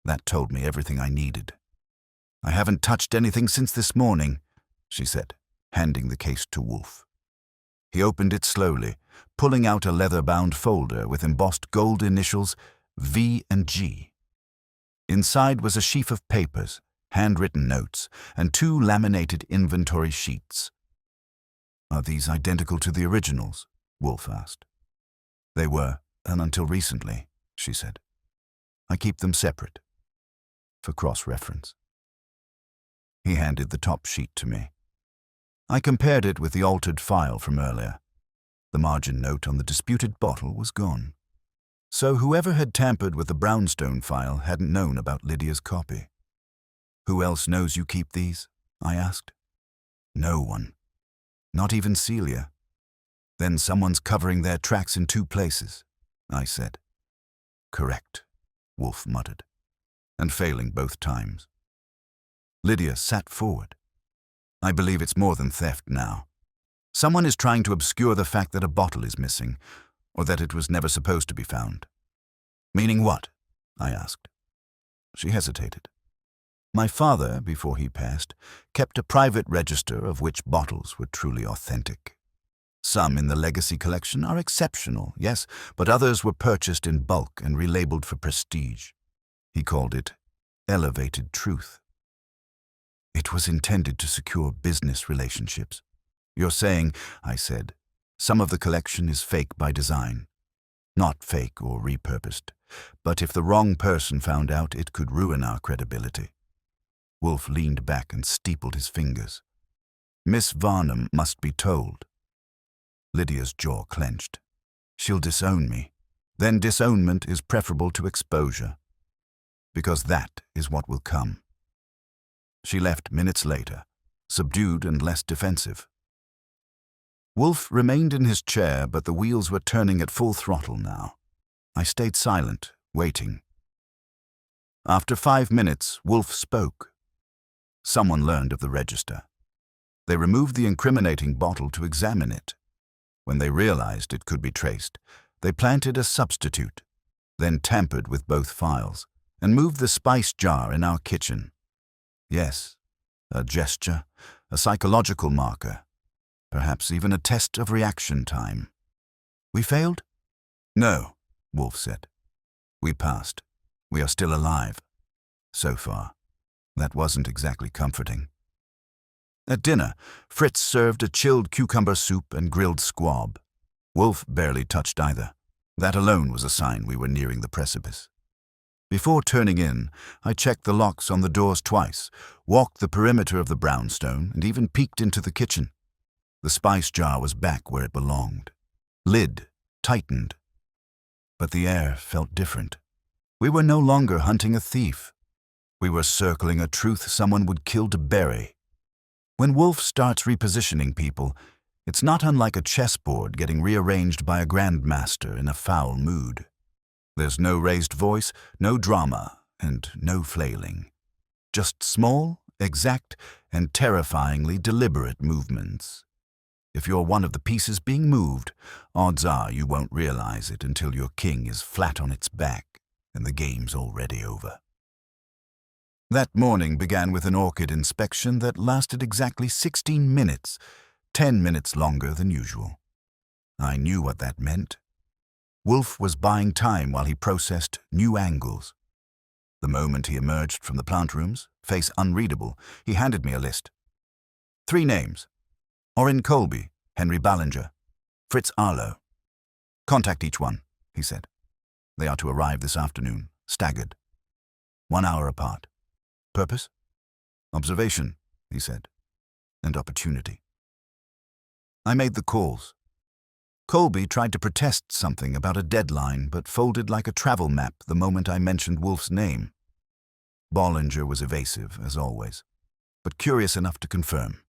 [SPEAKER 1] That told me everything I needed. "I haven't touched anything since this morning," she said, handing the case to Wolfe. He opened it slowly, pulling out a leather-bound folder with embossed gold initials V and G. Inside was a sheaf of papers, handwritten notes, and 2 laminated inventory sheets. "Are these identical to the originals?" Wolfe asked. "They were, and until recently," she said. "I keep them separate, for cross-reference." He handed the top sheet to me. I compared it with the altered file from earlier. The margin note on the disputed bottle was gone. So whoever had tampered with the brownstone file hadn't known about Lydia's copy. "Who else knows you keep these?" I asked. "No one. Not even Celia." "Then someone's covering their tracks in 2 places," I said. "Correct," Wolfe muttered, and failing both times. Lydia sat forward. "I believe it's more than theft now. Someone is trying to obscure the fact that a bottle is missing, or that it was never supposed to be found." "Meaning what?" I asked. She hesitated. "My father, before he passed, kept a private register of which bottles were truly authentic. Some in the legacy collection are exceptional, yes, but others were purchased in bulk and relabeled for prestige. He called it elevated truth. It was intended to secure business relationships. You're saying," I said, "some of the collection is fake by design. Not fake or repurposed, but if the wrong person found out, it could ruin our credibility." Wolfe leaned back and steepled his fingers. "Miss Varnum must be told." Lydia's jaw clenched. "She'll disown me. Then disownment is preferable to exposure, because that is what will come." She left minutes later, subdued and less defensive. Wolfe remained in his chair, but the wheels were turning at full throttle now. I stayed silent, waiting. After 5 minutes, Wolfe spoke. Someone learned of the register. They removed the incriminating bottle to examine it. When they realized it could be traced, they planted a substitute, then tampered with both files, and moved the spice jar in our kitchen. Yes, a gesture, a psychological marker, perhaps even a test of reaction time. "We failed?" "No," Wolfe said. "We passed. We are still alive. So far." That wasn't exactly comforting. At dinner, Fritz served a chilled cucumber soup and grilled squab. Wolfe barely touched either. That alone was a sign we were nearing the precipice. Before turning in, I checked the locks on the doors twice, walked the perimeter of the brownstone, and even peeked into the kitchen. The spice jar was back where it belonged. Lid tightened. But the air felt different. We were no longer hunting a thief. We were circling a truth someone would kill to bury. When Wolfe starts repositioning people, it's not unlike a chessboard getting rearranged by a grandmaster in a foul mood. There's no raised voice, no drama, and no flailing. Just small, exact, and terrifyingly deliberate movements. If you're one of the pieces being moved, odds are you won't realize it until your king is flat on its back and the game's already over. That morning began with an orchid inspection that lasted exactly 16 minutes, 10 minutes longer than usual. I knew what that meant. Wolfe was buying time while he processed new angles. The moment he emerged from the plant rooms, face unreadable, he handed me a list. 3 names. Orrin Colby, Henry Ballinger, Fritz Arlo. "Contact each one," he said. "They are to arrive this afternoon, staggered. 1 hour apart. Purpose?" "Observation," he said, "and opportunity." I made the calls. Colby tried to protest something about a deadline, but folded like a travel map the moment I mentioned Wolfe's name. Ballinger was evasive, as always, but curious enough to confirm.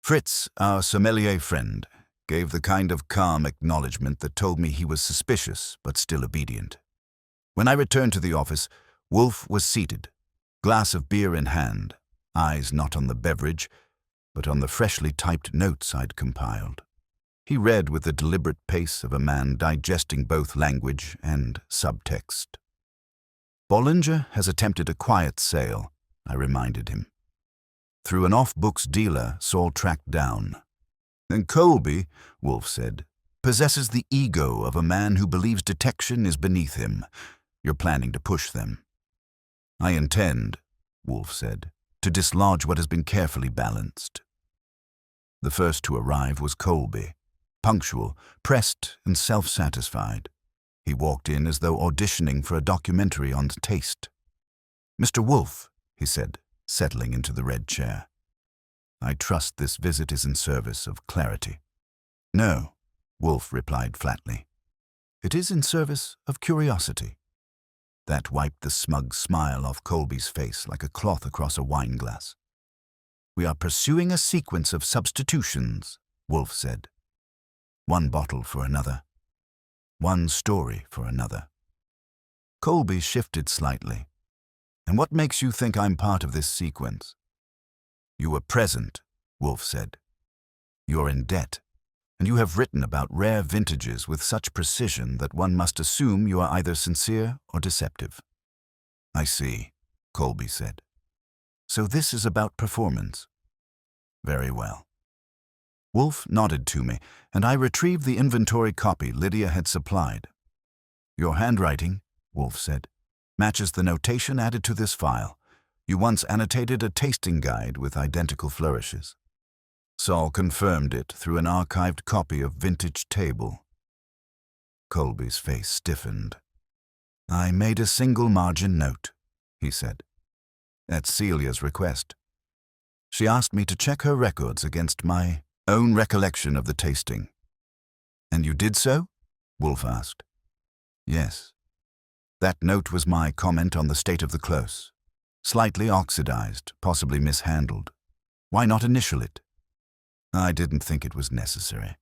[SPEAKER 1] Fritz, our sommelier friend, gave the kind of calm acknowledgement that told me he was suspicious, but still obedient. When I returned to the office, Wolfe was seated, glass of beer in hand, eyes not on the beverage, but on the freshly typed notes I'd compiled. He read with the deliberate pace of a man digesting both language and subtext. "Ballinger has attempted a quiet sale," I reminded him. "Through an off-books dealer Saul tracked down. And Colby," Wolfe said, "possesses the ego of a man who believes detection is beneath him. You're planning to push them." "I intend," Wolfe said, "to dislodge what has been carefully balanced." The first to arrive was Colby, punctual, pressed, and self-satisfied. He walked in as though auditioning for a documentary on taste. "Mr. Wolfe," he said, settling into the red chair. "I trust this visit is in service of clarity." "No," Wolfe replied flatly. It is in service of curiosity." That wiped the smug smile off Colby's face like a cloth across a wine glass. "We are pursuing a sequence of substitutions," Wolfe said. "One bottle for another. One story for another." Colby shifted slightly. "And what makes you think I'm part of this sequence?" "You were present," Wolfe said. "You're in debt, and you have written about rare vintages with such precision that one must assume you are either sincere or deceptive." "I see," Colby said. "So this is about performance." "Very well." Wolfe nodded to me, and I retrieved the inventory copy Lydia had supplied. "Your handwriting," Wolfe said, "matches the notation added to this file. You once annotated a tasting guide with identical flourishes." Saul confirmed it through an archived copy of Vintage Table. Colby's face stiffened. "I made a single margin note," he said. "At Celia's request. She asked me to check her records against my own recollection of the tasting." "And you did so?" Wolfe asked. "Yes. That note was my comment on the state of the close. Slightly oxidized, possibly mishandled. Why not initial it?" "I didn't think it was necessary."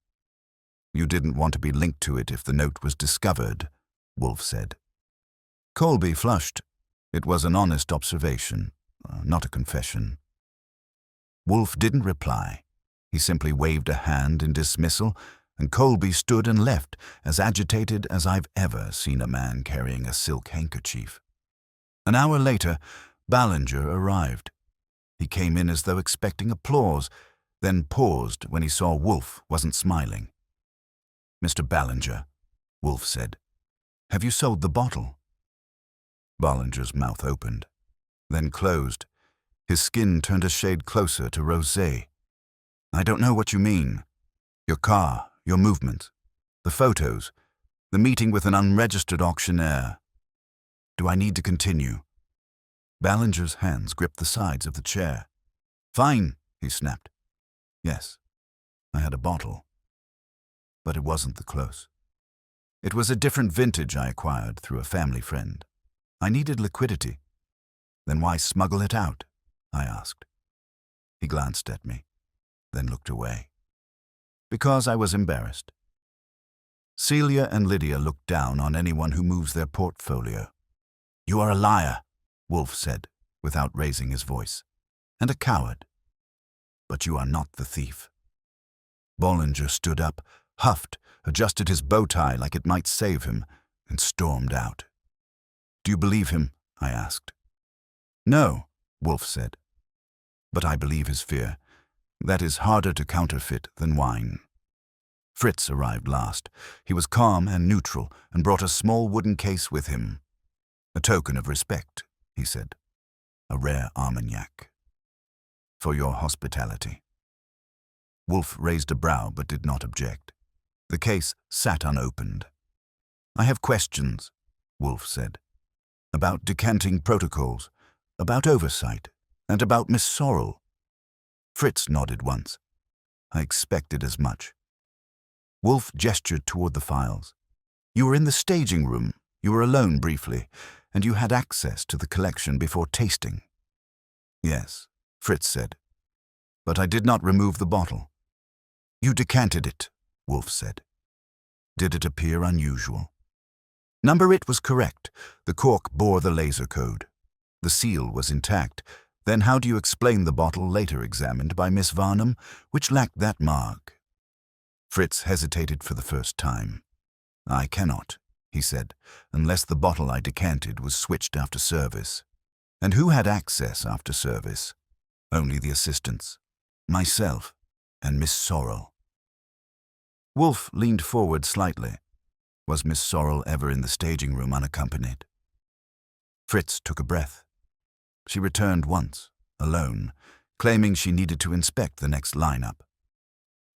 [SPEAKER 1] "You didn't want to be linked to it if the note was discovered," Wolfe said. Colby flushed. It was an honest observation, not a confession. Wolfe didn't reply. He simply waved a hand in dismissal, and Colby stood and left, as agitated as I've ever seen a man carrying a silk handkerchief. An hour later, Ballinger arrived. He came in as though expecting applause, then paused when he saw Wolfe wasn't smiling. "Mr. Ballinger," Wolfe said, "have you sold the bottle?" Ballinger's mouth opened, then closed. His skin turned a shade closer to rosé. "I don't know what you mean. Your car, your movements, the photos, the meeting with an unregistered auctioneer. Do I need to continue?" Ballinger's hands gripped the sides of the chair. "Fine," he snapped. "Yes, I had a bottle. But it wasn't the close. It was a different vintage I acquired through a family friend. I needed liquidity." "Then why smuggle it out?" I asked. He glanced at me, then looked away. "Because I was embarrassed." Celia and Lydia looked down on anyone who moves their portfolio. "You are a liar," Wolfe said, without raising his voice, "and a coward. But you are not the thief." Ballinger stood up, huffed, adjusted his bow tie like it might save him, and stormed out. "Do you believe him?" I asked. "No," Wolfe said. "But I believe his fear. That is harder to counterfeit than wine." Fritz arrived last. He was calm and neutral and brought a small wooden case with him. "A token of respect," he said. "A rare Armagnac. For your hospitality." Wolfe raised a brow but did not object. The case sat unopened. "I have questions," Wolfe said. "About decanting protocols, about oversight, and about Miss Sorrel." Fritz nodded once. I expected as much. Wolfe gestured toward the files. "You were in the staging room. You were alone briefly, and you had access to the collection before tasting." "Yes," Fritz said. "But I did not remove the bottle." "You decanted it," Wolfe said. "Did it appear unusual?" "Number it was correct. The cork bore the laser code. The seal was intact. Then how do you explain the bottle later examined by Miss Varnum, which lacked that mark?" Fritz hesitated for the first time. "I cannot," he said, "unless the bottle I decanted was switched after service." "And who had access after service?" "Only the assistants. Myself and Miss Sorrel." Wolfe leaned forward slightly. Was Miss Sorrel ever in the staging room unaccompanied? Fritz took a breath. She returned once, alone, claiming she needed to inspect the next lineup.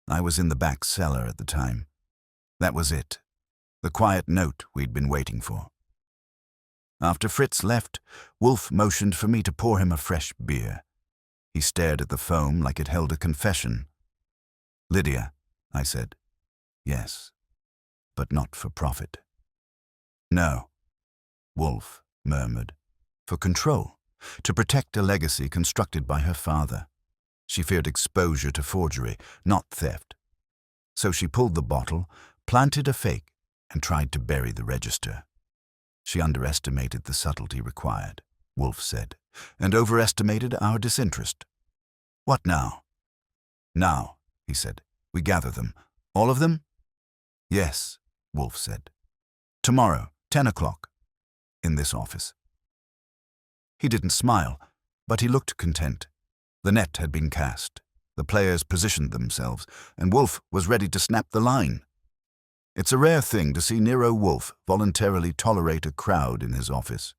[SPEAKER 1] I was in the back cellar at the time. That was it, the quiet note we'd been waiting for. After Fritz left, Wolfe motioned for me to pour him a fresh beer. He stared at the foam like it held a confession. "Lydia," I said. "Yes, but not for profit." No, Wolfe murmured. For control, to protect a legacy constructed by her father. She feared exposure to forgery, not theft. So she pulled the bottle, planted a fake, and tried to bury the register. She underestimated the subtlety required, Wolfe said, and overestimated our disinterest. What now? Now, he said, we gather them. All of them? Yes, Wolfe said. Tomorrow, 10 o'clock, in this office. He didn't smile, but he looked content. The net had been cast. The players positioned themselves, and Wolfe was ready to snap the line. It's a rare thing to see Nero Wolfe voluntarily tolerate a crowd in his office.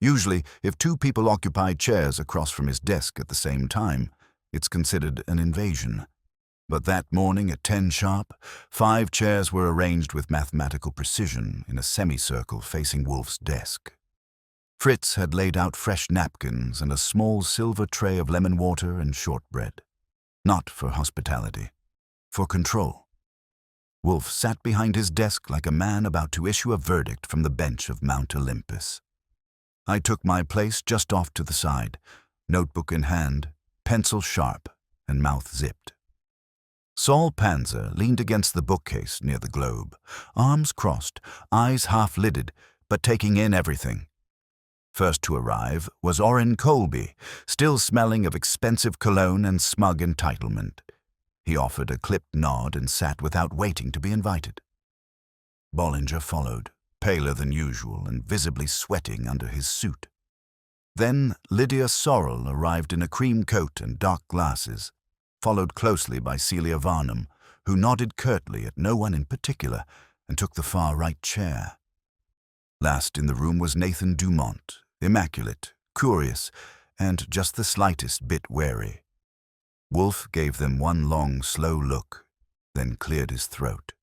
[SPEAKER 1] Usually, if two people occupy chairs across from his desk at the same time, it's considered an invasion. But that morning at 10 sharp, 5 chairs were arranged with mathematical precision in a semicircle facing Wolfe's desk. Fritz had laid out fresh napkins and a small silver tray of lemon water and shortbread. Not for hospitality, for control. Wolfe sat behind his desk like a man about to issue a verdict from the bench of Mount Olympus. I took my place just off to the side, notebook in hand, pencil sharp, and mouth zipped. Saul Panzer leaned against the bookcase near the globe, arms crossed, eyes half-lidded, but taking in everything. First to arrive was Orrin Colby, still smelling of expensive cologne and smug entitlement. He offered a clipped nod and sat without waiting to be invited. Bollinger followed, paler than usual and visibly sweating under his suit. Then Lydia Sorrell arrived in a cream coat and dark glasses, followed closely by Celia Varnum, who nodded curtly at no one in particular and took the far right chair. Last in the room was Nathan Dumont, immaculate, curious, and just the slightest bit wary. Wolfe gave them one long, slow look, then cleared his throat.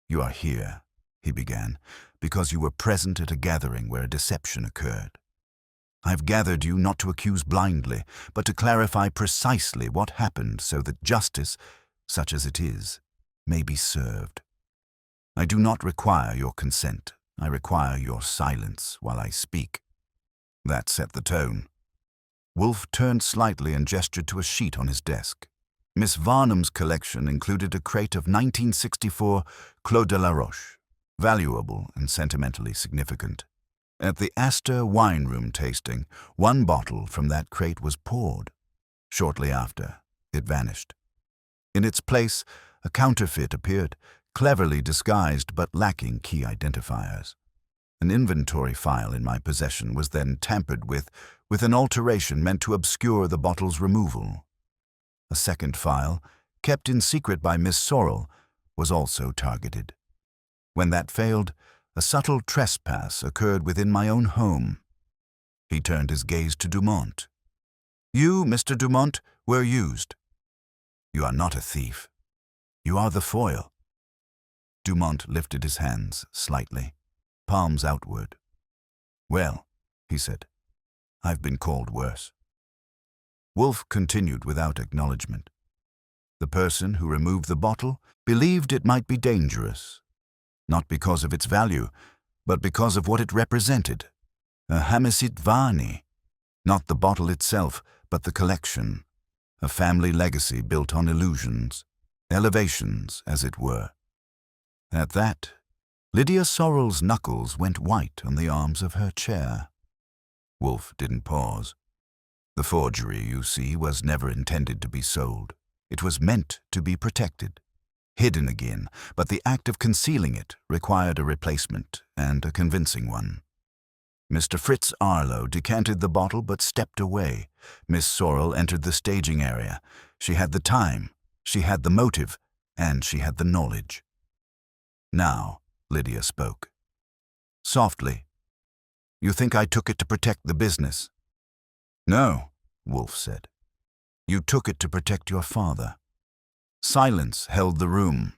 [SPEAKER 1] "You are here," he began, "because you were present at a gathering where a deception occurred. I've gathered you not to accuse blindly, but to clarify precisely what happened so that justice, such as it is, may be served. I do not require your consent. I require your silence while I speak." That set the tone. Wolfe turned slightly and gestured to a sheet on his desk. Miss Varnum's collection included a crate of 1964 Clos de la Roche, valuable and sentimentally significant. At the Astor wine room tasting, one bottle from that crate was poured. Shortly after, it vanished. In its place, a counterfeit appeared, cleverly disguised but lacking key identifiers. An inventory file in my possession was then tampered with an alteration meant to obscure the bottle's removal. A second file, kept in secret by Miss Sorrell, was also targeted. When that failed, a subtle trespass occurred within my own home. He turned his gaze to Dumont. "You, Mr. Dumont, were used. You are not a thief. You are the foil." Dumont lifted his hands slightly, palms outward. "Well," he said, "I've been called worse." Wolfe continued without acknowledgement. The person who removed the bottle believed it might be dangerous, not because of its value, but because of what it represented. A Hamisit Vani, not the bottle itself, but the collection. A family legacy built on illusions, elevations, as it were. At that, Lydia Sorrell's knuckles went white on the arms of her chair. Wolfe didn't pause. "The forgery, you see, was never intended to be sold. It was meant to be protected, hidden again, but the act of concealing it required a replacement, and a convincing one. Mr. Fritz Arlo decanted the bottle but stepped away. Miss Sorrell entered the staging area. She had the time, she had the motive, and she had the knowledge. Now, Lydia spoke. Softly. "You think I took it to protect the business?" "No," Wolfe said. "You took it to protect your father." Silence held the room.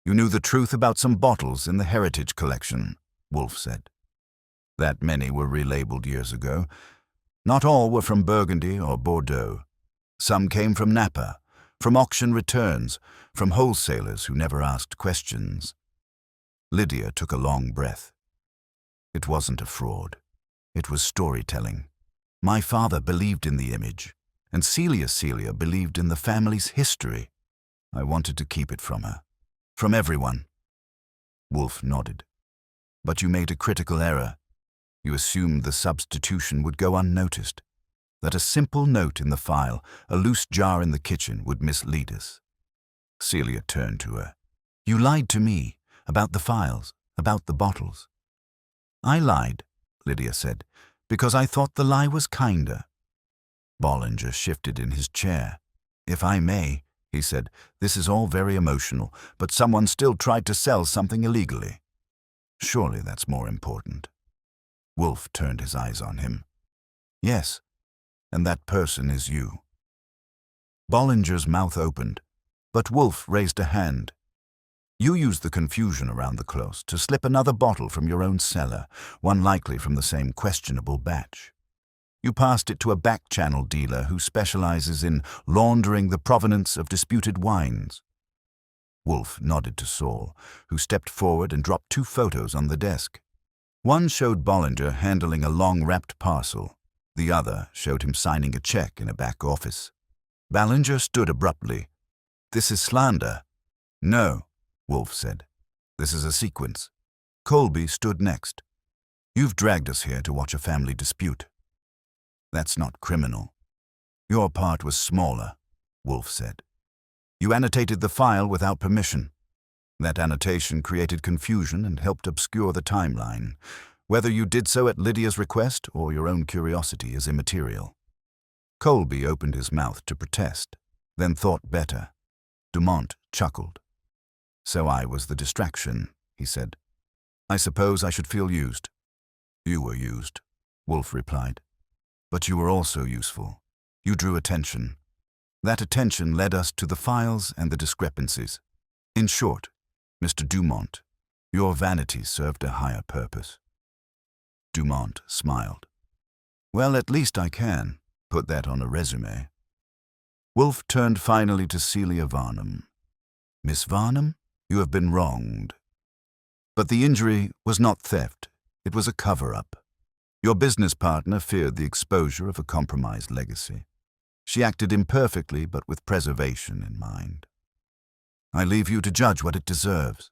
[SPEAKER 1] "You knew the truth about some bottles in the Heritage Collection," Wolfe said. "That many were relabeled years ago. Not all were from Burgundy or Bordeaux. Some came from Napa, from auction returns, from wholesalers who never asked questions." Lydia took a long breath. It wasn't a fraud. It was storytelling. My father believed in the image, and Celia believed in the family's history. I wanted to keep it from her. From everyone. Wolfe nodded. But you made a critical error. You assumed the substitution would go unnoticed, that a simple note in the file, a loose jar in the kitchen, would mislead us. Celia turned to her. You lied to me, about the files, about the bottles. I lied, Lydia said, because I thought the lie was kinder. Bollinger shifted in his chair. If I may, he said, this is all very emotional, but someone still tried to sell something illegally. Surely that's more important. Wolfe turned his eyes on him. Yes, and that person is you. Bollinger's mouth opened, but Wolfe raised a hand. You used the confusion around the close to slip another bottle from your own cellar, one likely from the same questionable batch. You passed it to a back-channel dealer who specializes in laundering the provenance of disputed wines. Wolfe nodded to Saul, who stepped forward and dropped 2 photos on the desk. One showed Bollinger handling a long-wrapped parcel. The other showed him signing a check in a back office. Ballinger stood abruptly. This is slander. No, Wolfe said. This is a sequence. Colby stood next. You've dragged us here to watch a family dispute. That's not criminal. Your part was smaller, Wolfe said. You annotated the file without permission. That annotation created confusion and helped obscure the timeline. Whether you did so at Lydia's request or your own curiosity is immaterial. Colby opened his mouth to protest, then thought better. Dumont chuckled. So I was the distraction, he said. I suppose I should feel used. You were used, Wolfe replied. But you were also useful. You drew attention. That attention led us to the files and the discrepancies. In short, Mr. Dumont, your vanity served a higher purpose. Dumont smiled. Well, at least I can put that on a resume. Wolfe turned finally to Celia Varnum. Miss Varnum, you have been wronged. But the injury was not theft. It was a cover-up. Your business partner feared the exposure of a compromised legacy. She acted imperfectly, but with preservation in mind. I leave you to judge what it deserves.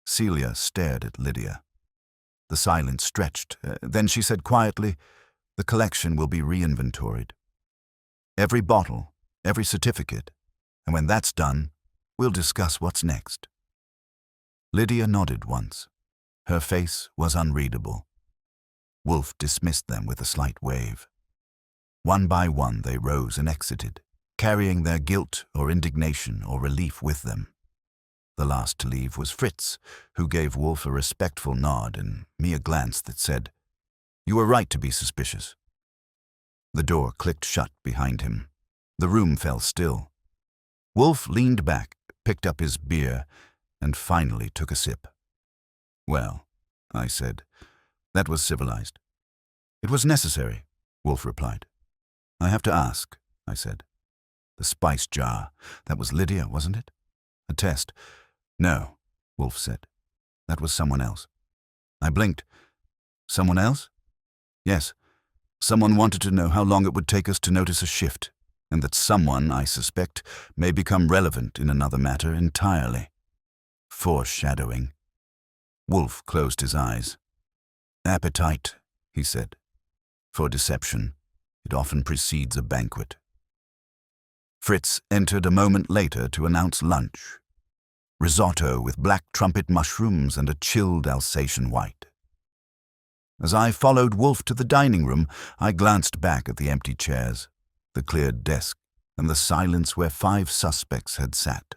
[SPEAKER 1] Celia stared at Lydia. The silence stretched. Then she said quietly, the collection will be re-inventoried. Every bottle, every certificate, and when that's done, we'll discuss what's next. Lydia nodded once. Her face was unreadable. Wolfe dismissed them with a slight wave. One by one they rose and exited, carrying their guilt or indignation or relief with them. The last to leave was Fritz, who gave Wolfe a respectful nod and me a glance that said, You were right to be suspicious. The door clicked shut behind him. The room fell still. Wolfe leaned back, picked up his beer, and finally took a sip. Well, I said, that was civilized. It was necessary, Wolfe replied. I have to ask, I said. The spice jar, that was Lydia, wasn't it? A test. No, Wolfe said. That was someone else. I blinked. Someone else? Yes. Someone wanted to know how long it would take us to notice a shift, and that someone, I suspect, may become relevant in another matter entirely. Foreshadowing. Wolfe closed his eyes. Appetite, he said. For deception, it often precedes a banquet. Fritz entered a moment later to announce lunch. Risotto with black trumpet mushrooms and a chilled Alsatian white. As I followed Wolfe to the dining room, I glanced back at the empty chairs, the cleared desk, and the silence where 5 suspects had sat.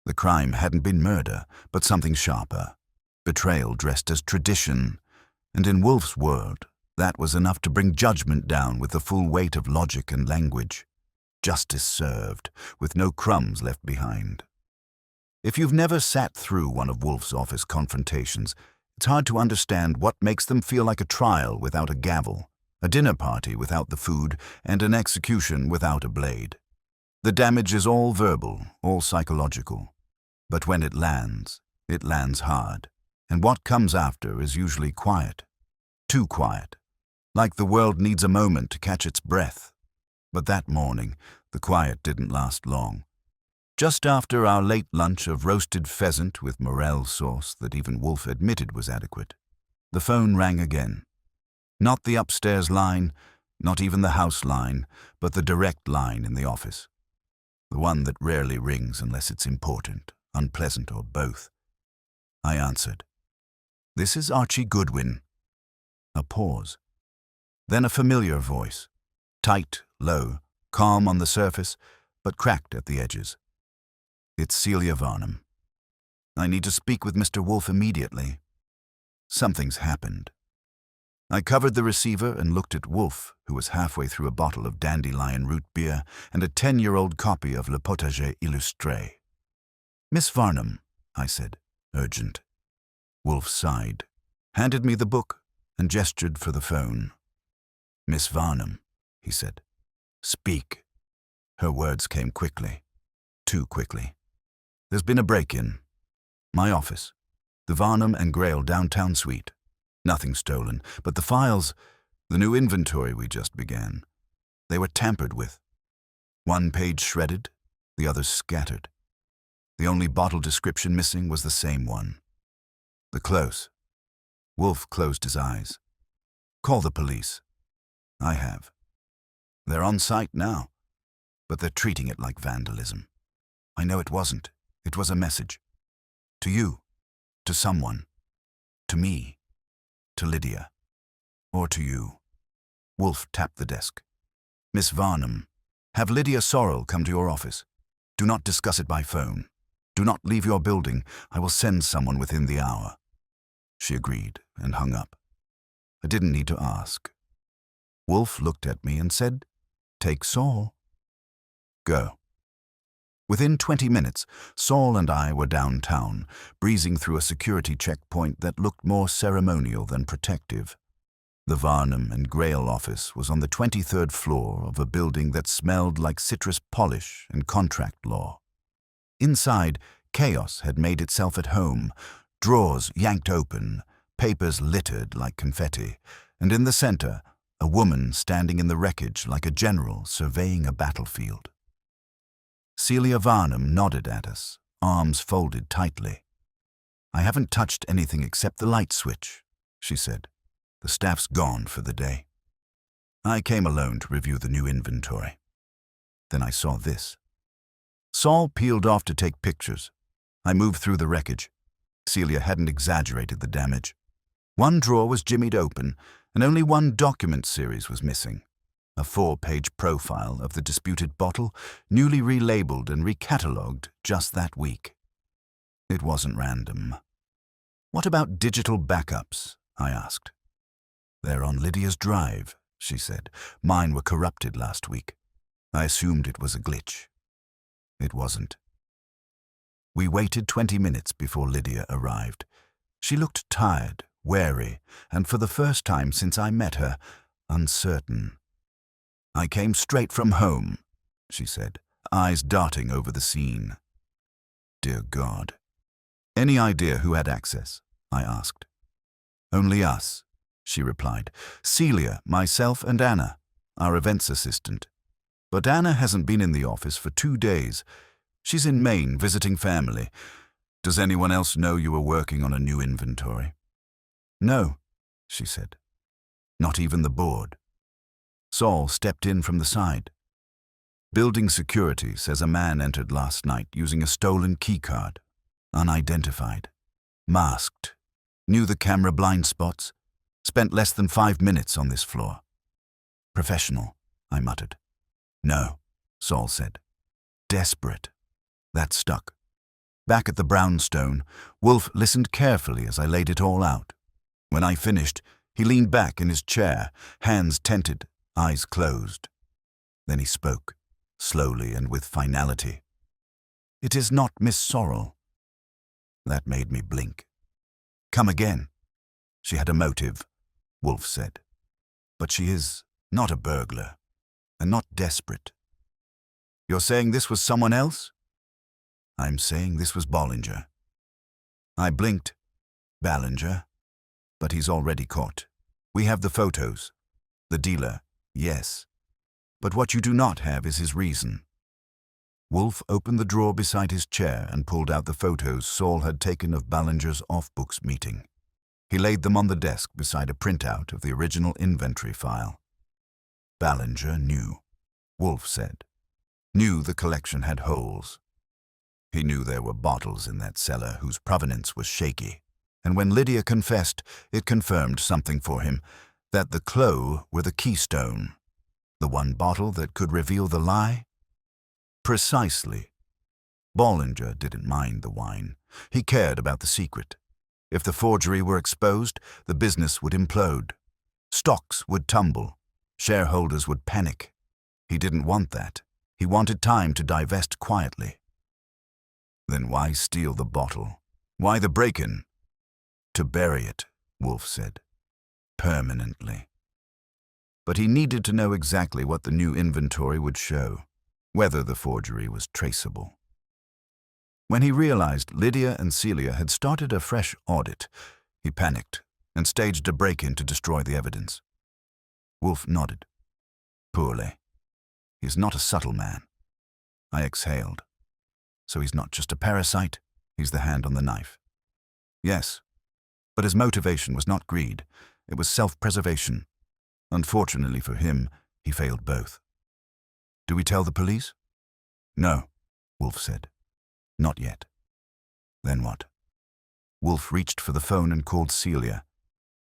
[SPEAKER 1] The crime hadn't been murder, but something sharper. Betrayal dressed as tradition, and in Wolfe's world, that was enough to bring judgment down with the full weight of logic and language. Justice served, with no crumbs left behind. If you've never sat through one of Wolfe's office confrontations, it's hard to understand what makes them feel like a trial without a gavel, a dinner party without the food, and an execution without a blade. The damage is all verbal, all psychological. But when it lands, It lands hard, and what comes after is usually quiet. Too quiet. Like the world needs a moment to catch its breath. But that morning, the quiet didn't last long. Just after our late lunch of roasted pheasant with morel sauce that even Wolfe admitted was adequate, the phone rang again. Not the upstairs line, not even the house line, but the direct line in the office. The one that rarely rings unless it's important, unpleasant, or both. I answered. "This is Archie Goodwin." A pause. Then a familiar voice. Tight, low, calm on the surface, but cracked at the edges. "It's Celia Varnum. I need to speak with Mr. Wolfe immediately. Something's happened." I covered the receiver and looked at Wolfe, who was halfway through a bottle of dandelion root beer and a 10-year-old copy of Le Potager Illustré. "Miss Varnum," I said, urgent. Wolfe sighed, handed me the book, and gestured for the phone. "Miss Varnum," he said. "Speak." Her words came quickly. Too quickly. "There's been a break-in. My office. The Varnum and Grail downtown suite. Nothing stolen, but the files, the new inventory we just began. They were tampered with. One page shredded, the others scattered. The only bottle description missing was the same one. The close." Wolfe closed his eyes. "Call the police." "I have. They're on site now, but they're treating it like vandalism. I know it wasn't. It was a message. To you. To someone. To me. To Lydia. Or to you." Wolfe tapped the desk. "Miss Varnum, have Lydia Sorrell come to your office. Do not discuss it by phone. Do not leave your building. I will send someone within the hour." She agreed and hung up. I didn't need to ask. Wolfe looked at me and said, "Take Saul." "Go." Within 20 minutes, Saul and I were downtown, breezing through a security checkpoint that looked more ceremonial than protective. The Varnum and Grail office was on the 23rd floor of a building that smelled like citrus polish and contract law. Inside, chaos had made itself at home, drawers yanked open, papers littered like confetti, and in the center, a woman standing in the wreckage like a general surveying a battlefield. Celia Varnum nodded at us, arms folded tightly. "I haven't touched anything except the light switch," she said. "The staff's gone for the day." I came alone to review the new inventory. Then I saw this. Saul peeled off to take pictures. I moved through the wreckage. Celia hadn't exaggerated the damage. One drawer was jimmied open, and only one document series was missing. A 4-page profile of the disputed bottle, newly relabeled and recatalogued just that week. It wasn't random. "What about digital backups?" I asked. "They're on Lydia's drive," she said. "Mine were corrupted last week. I assumed it was a glitch." It wasn't. We waited 20 minutes before Lydia arrived. She looked tired, wary, and for the first time since I met her, uncertain. "I came straight from home," she said, eyes darting over the scene. Dear God. "Any idea who had access?" I asked. "Only us," she replied. "Celia, myself, and Anna, our events assistant. But Anna hasn't been in the office for 2 days. She's in Maine visiting family. Does anyone else know you were working on a new inventory?" "No," she said. "Not even the board." Saul stepped in from the side. "Building security says a man entered last night using a stolen keycard. Unidentified. Masked. Knew the camera blind spots. Spent less than 5 minutes on this floor." "Professional," I muttered. "No," Saul said. "Desperate." That stuck. Back at the brownstone, Wolfe listened carefully as I laid it all out. When I finished, he leaned back in his chair, hands tented, eyes closed. Then he spoke, slowly and with finality. "It is not Miss Sorrell." That made me blink. "Come again." "She had a motive," Wolfe said. "But she is not a burglar, and not desperate." "You're saying this was someone else?" "I'm saying this was Bollinger." I blinked. Ballinger? But he's already caught. We have the photos. The dealer, yes. But what you do not have is his reason. Wolfe opened the drawer beside his chair and pulled out the photos Saul had taken of Ballinger's off-books meeting. He laid them on the desk beside a printout of the original inventory file. Ballinger knew, Wolfe said. Knew the collection had holes. He knew there were bottles in that cellar whose provenance was shaky. And when Lydia confessed, it confirmed something for him, that the clos were the keystone. The one bottle that could reveal the lie? Precisely. Ballinger didn't mind the wine. He cared about the secret. If the forgery were exposed, the business would implode. Stocks would tumble. Shareholders would panic. He didn't want that. He wanted time to divest quietly. Then why steal the bottle? Why the break-in? To bury it, Wolfe said. Permanently. But he needed to know exactly what the new inventory would show, whether the forgery was traceable. When he realized Lydia and Celia had started a fresh audit, he panicked and staged a break-in to destroy the evidence. Wolfe nodded. Poorly. He's not a subtle man. I exhaled. So he's not just a parasite, he's the hand on the knife. Yes, but his motivation was not greed, it was self-preservation. Unfortunately for him, he failed both. Do we tell the police? No, Wolfe said. Not yet. Then what? Wolfe reached for the phone and called Celia.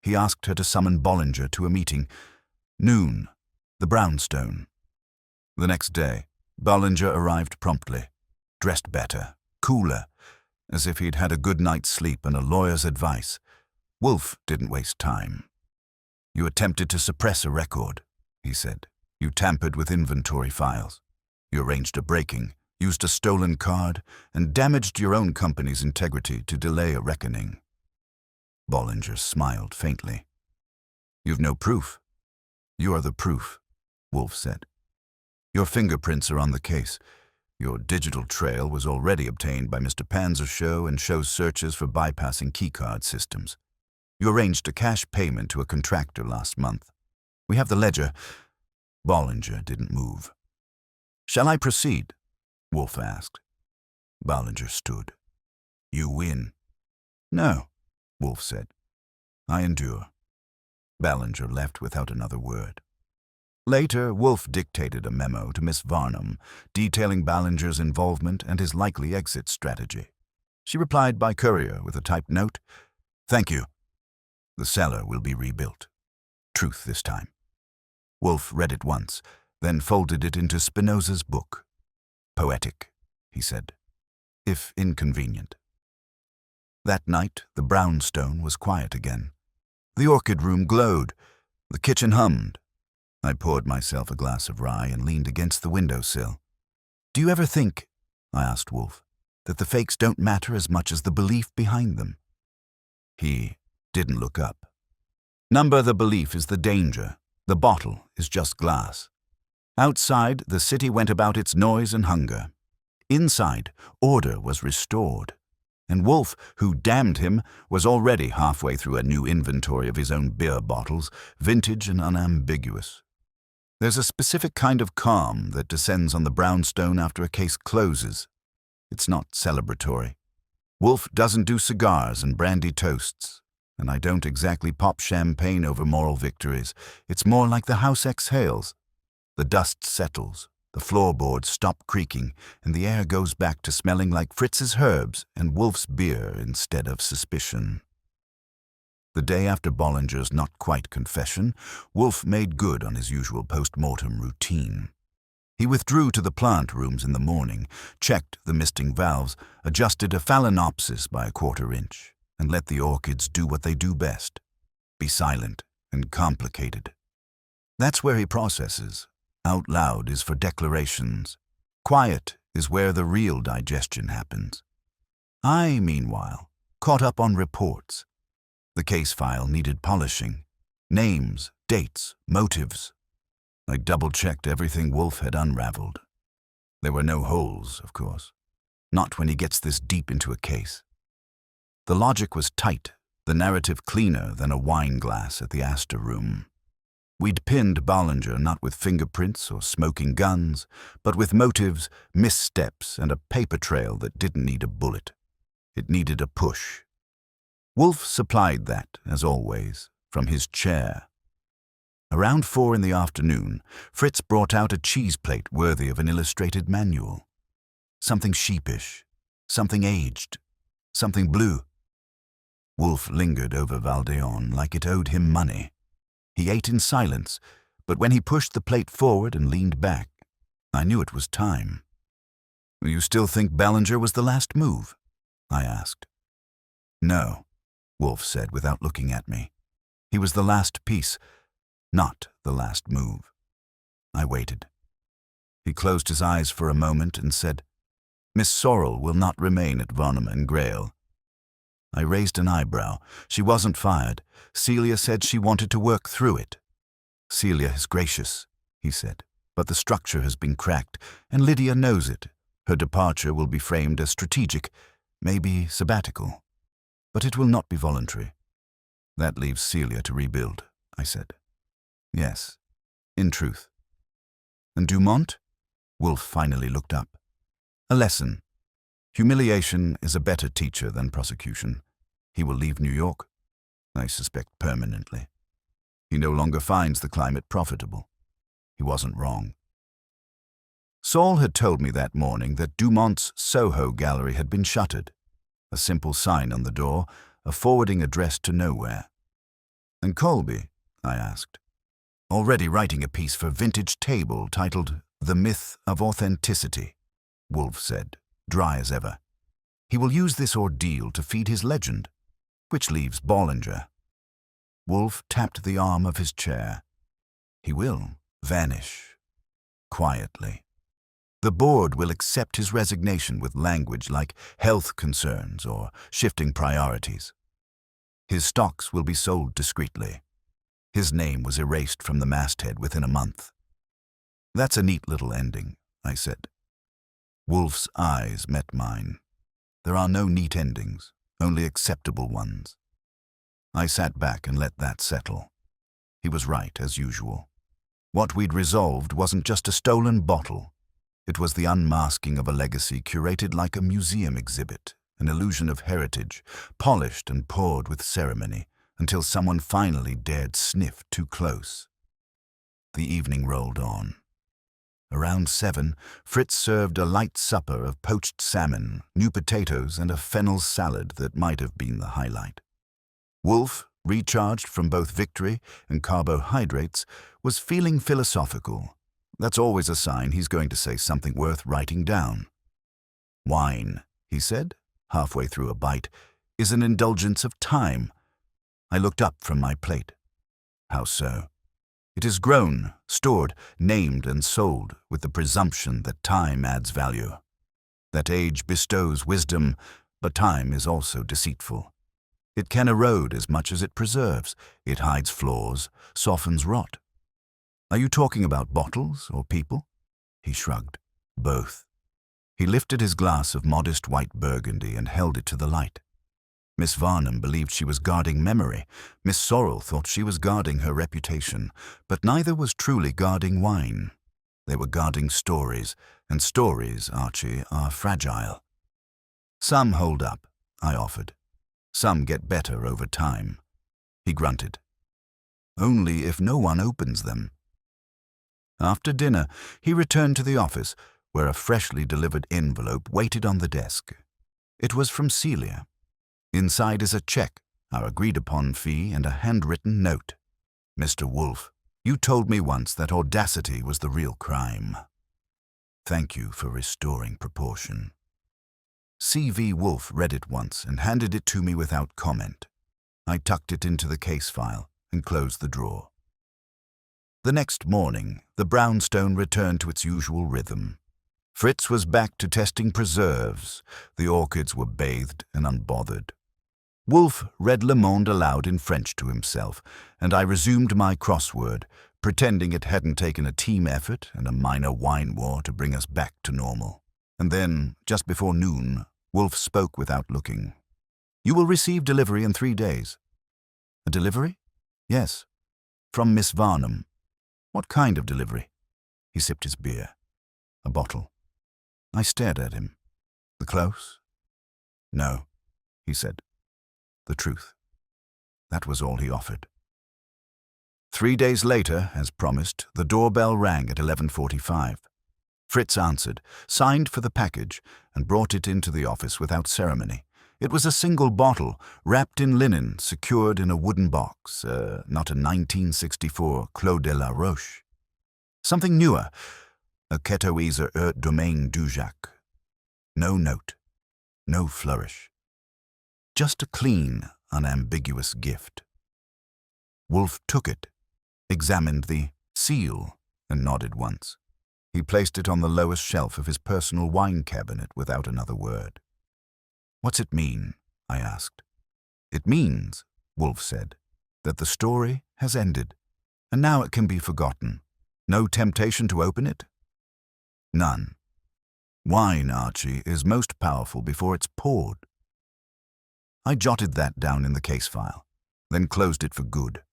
[SPEAKER 1] He asked her to summon Ballinger to a meeting. Noon, the brownstone. The next day, Ballinger arrived promptly, dressed better, cooler, as if he'd had a good night's sleep and a lawyer's advice. Wolfe didn't waste time. You attempted to suppress a record, he said. You tampered with inventory files. You arranged a break-in, used a stolen card, and damaged your own company's integrity to delay a reckoning. Ballinger smiled faintly. You've no proof. You are the proof, Wolfe said. Your fingerprints are on the case. Your digital trail was already obtained by Mr. Panzer's show and shows searches for bypassing keycard systems. You arranged a cash payment to a contractor last month. We have the ledger. Ballinger didn't move. Shall I proceed? Wolfe asked. Ballinger stood. You win. No, Wolfe said. I endure. Ballinger left without another word. Later, Wolfe dictated a memo to Miss Varnum, detailing Ballinger's involvement and his likely exit strategy. She replied by courier with a typed note, Thank you. The cellar will be rebuilt. Truth this time. Wolfe read it once, then folded it into Spinoza's book. Poetic, he said, if inconvenient. That night, the brownstone was quiet again. The orchid room glowed. The kitchen hummed. I poured myself a glass of rye and leaned against the windowsill. Do you ever think, I asked Wolfe, that the fakes don't matter as much as the belief behind them? He didn't look up. Number the belief is the danger. The bottle is just glass. Outside, the city went about its noise and hunger. Inside, order was restored. And Wolfe, who damned him, was already halfway through a new inventory of his own beer bottles, vintage and unambiguous. There's a specific kind of calm that descends on the brownstone after a case closes. It's not celebratory. Wolfe doesn't do cigars and brandy toasts, and I don't exactly pop champagne over moral victories. It's more like the house exhales. The dust settles, the floorboards stop creaking, and the air goes back to smelling like Fritz's herbs and Wolfe's beer instead of suspicion. The day after Ballinger's not-quite confession, Wolfe made good on his usual post-mortem routine. He withdrew to the plant rooms in the morning, checked the misting valves, adjusted a phalaenopsis by a quarter-inch, and let the orchids do what they do best, be silent and complicated. That's where he processes. Out loud is for declarations. Quiet is where the real digestion happens. I, meanwhile, caught up on reports. The case file needed polishing. Names, dates, motives. I double-checked everything Wolfe had unraveled. There were no holes, of course. Not when he gets this deep into a case. The logic was tight, the narrative cleaner than a wine glass at the Astor room. We'd pinned Ballinger not with fingerprints or smoking guns, but with motives, missteps, and a paper trail that didn't need a bullet. It needed a push. Wolfe supplied that, as always, from his chair. Around 4 in the afternoon, Fritz brought out a cheese plate worthy of an illustrated manual. Something sheepish, something aged, something blue. Wolfe lingered over Valdeon like it owed him money. He ate in silence, but when he pushed the plate forward and leaned back, I knew it was time. "You still think Ballinger was the last move?" I asked. "No," Wolfe said without looking at me. "He was the last piece, not the last move." I waited. He closed his eyes for a moment and said, "Miss Sorrel will not remain at Varnum and Grail." I raised an eyebrow. She wasn't fired. Celia said she wanted to work through it. "Celia is gracious," he said, "but the structure has been cracked, and Lydia knows it. Her departure will be framed as strategic, maybe sabbatical. But it will not be voluntary." "That leaves Celia to rebuild," I said. "Yes, in truth." "And Dumont?" Wolfe finally looked up. "A lesson. Humiliation is a better teacher than prosecution. He will leave New York, I suspect permanently. He no longer finds the climate profitable. He wasn't wrong." Saul had told me that morning that Dumont's Soho gallery had been shuttered. A simple sign on the door, a forwarding address to nowhere. "And Colby?" I asked. "Already writing a piece for Vintage Table titled The Myth of Authenticity," Wolfe said, dry as ever. "He will use this ordeal to feed his legend, which leaves Ballinger." Wolfe tapped the arm of his chair. "He will vanish, quietly. The board will accept his resignation with language like health concerns or shifting priorities. His stocks will be sold discreetly. His name was erased from the masthead within a month." "That's a neat little ending," I said. Wolfe's eyes met mine. There are no neat endings, only acceptable ones. I sat back and let that settle. He was right, as usual. What we'd resolved wasn't just a stolen bottle. It was the unmasking of a legacy curated like a museum exhibit, an illusion of heritage, polished and poured with ceremony, until someone finally dared sniff too close. The evening rolled on. Around 7, Fritz served a light supper of poached salmon, new potatoes, and a fennel salad that might have been the highlight. Wolfe, recharged from both victory and carbohydrates, was feeling philosophical. That's always a sign he's going to say something worth writing down. "Wine," he said, halfway through a bite, "is an indulgence of time." I looked up from my plate. "How so?" "It is grown, stored, named, and sold with the presumption that time adds value. That age bestows wisdom, but time is also deceitful. It can erode as much as it preserves. It hides flaws, softens rot." "Are you talking about bottles or people?" He shrugged. "Both." He lifted his glass of modest white burgundy and held it to the light. Miss Varnum believed she was guarding memory. Miss Sorrel thought she was guarding her reputation, but neither was truly guarding wine. They were guarding stories, and stories, Archie, are fragile. "Some hold up," I offered. "Some get better over time." He grunted. "Only if no one opens them." After dinner, he returned to the office, where a freshly delivered envelope waited on the desk. It was from Celia. Inside is a check, our agreed-upon fee, and a handwritten note. "Mr. Wolfe, you told me once that audacity was the real crime. Thank you for restoring proportion." C.V. Wolfe read it once and handed it to me without comment. I tucked it into the case file and closed the drawer. The next morning, the brownstone returned to its usual rhythm. Fritz was back to testing preserves. The orchids were bathed and unbothered. Wolfe read Le Monde aloud in French to himself, and I resumed my crossword, pretending it hadn't taken a team effort and a minor wine war to bring us back to normal. And then, just before noon, Wolfe spoke without looking. You will receive delivery in 3 days. A delivery? Yes. From Miss Varnum. What kind of delivery? He sipped his beer. A bottle. I stared at him. The close? No, he said. The truth. That was all he offered. 3 days later, as promised, the doorbell rang at 11:45. Fritz answered, signed for the package, and brought it into the office without ceremony. It was a single bottle, wrapped in linen, secured in a wooden box, not a 1964 Clos de la Roche. Something newer, a Ketoiser Domaine Dujac. No note, no flourish. Just a clean, unambiguous gift. Wolfe took it, examined the seal, and nodded once. He placed it on the lowest shelf of his personal wine cabinet without another word. What's it mean? I asked. It means, Wolfe said, that the story has ended, and now it can be forgotten. No temptation to open it? None. Wine, Archie, is most powerful before it's poured. I jotted that down in the case file, then closed it for good.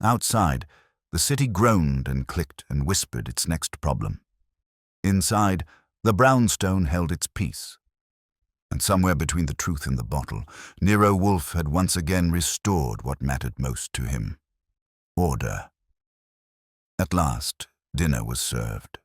[SPEAKER 1] Outside, the city groaned and clicked and whispered its next problem. Inside, the brownstone held its peace. And somewhere between the truth and the bottle, Nero Wolfe had once again restored what mattered most to him. Order. At last, dinner was served.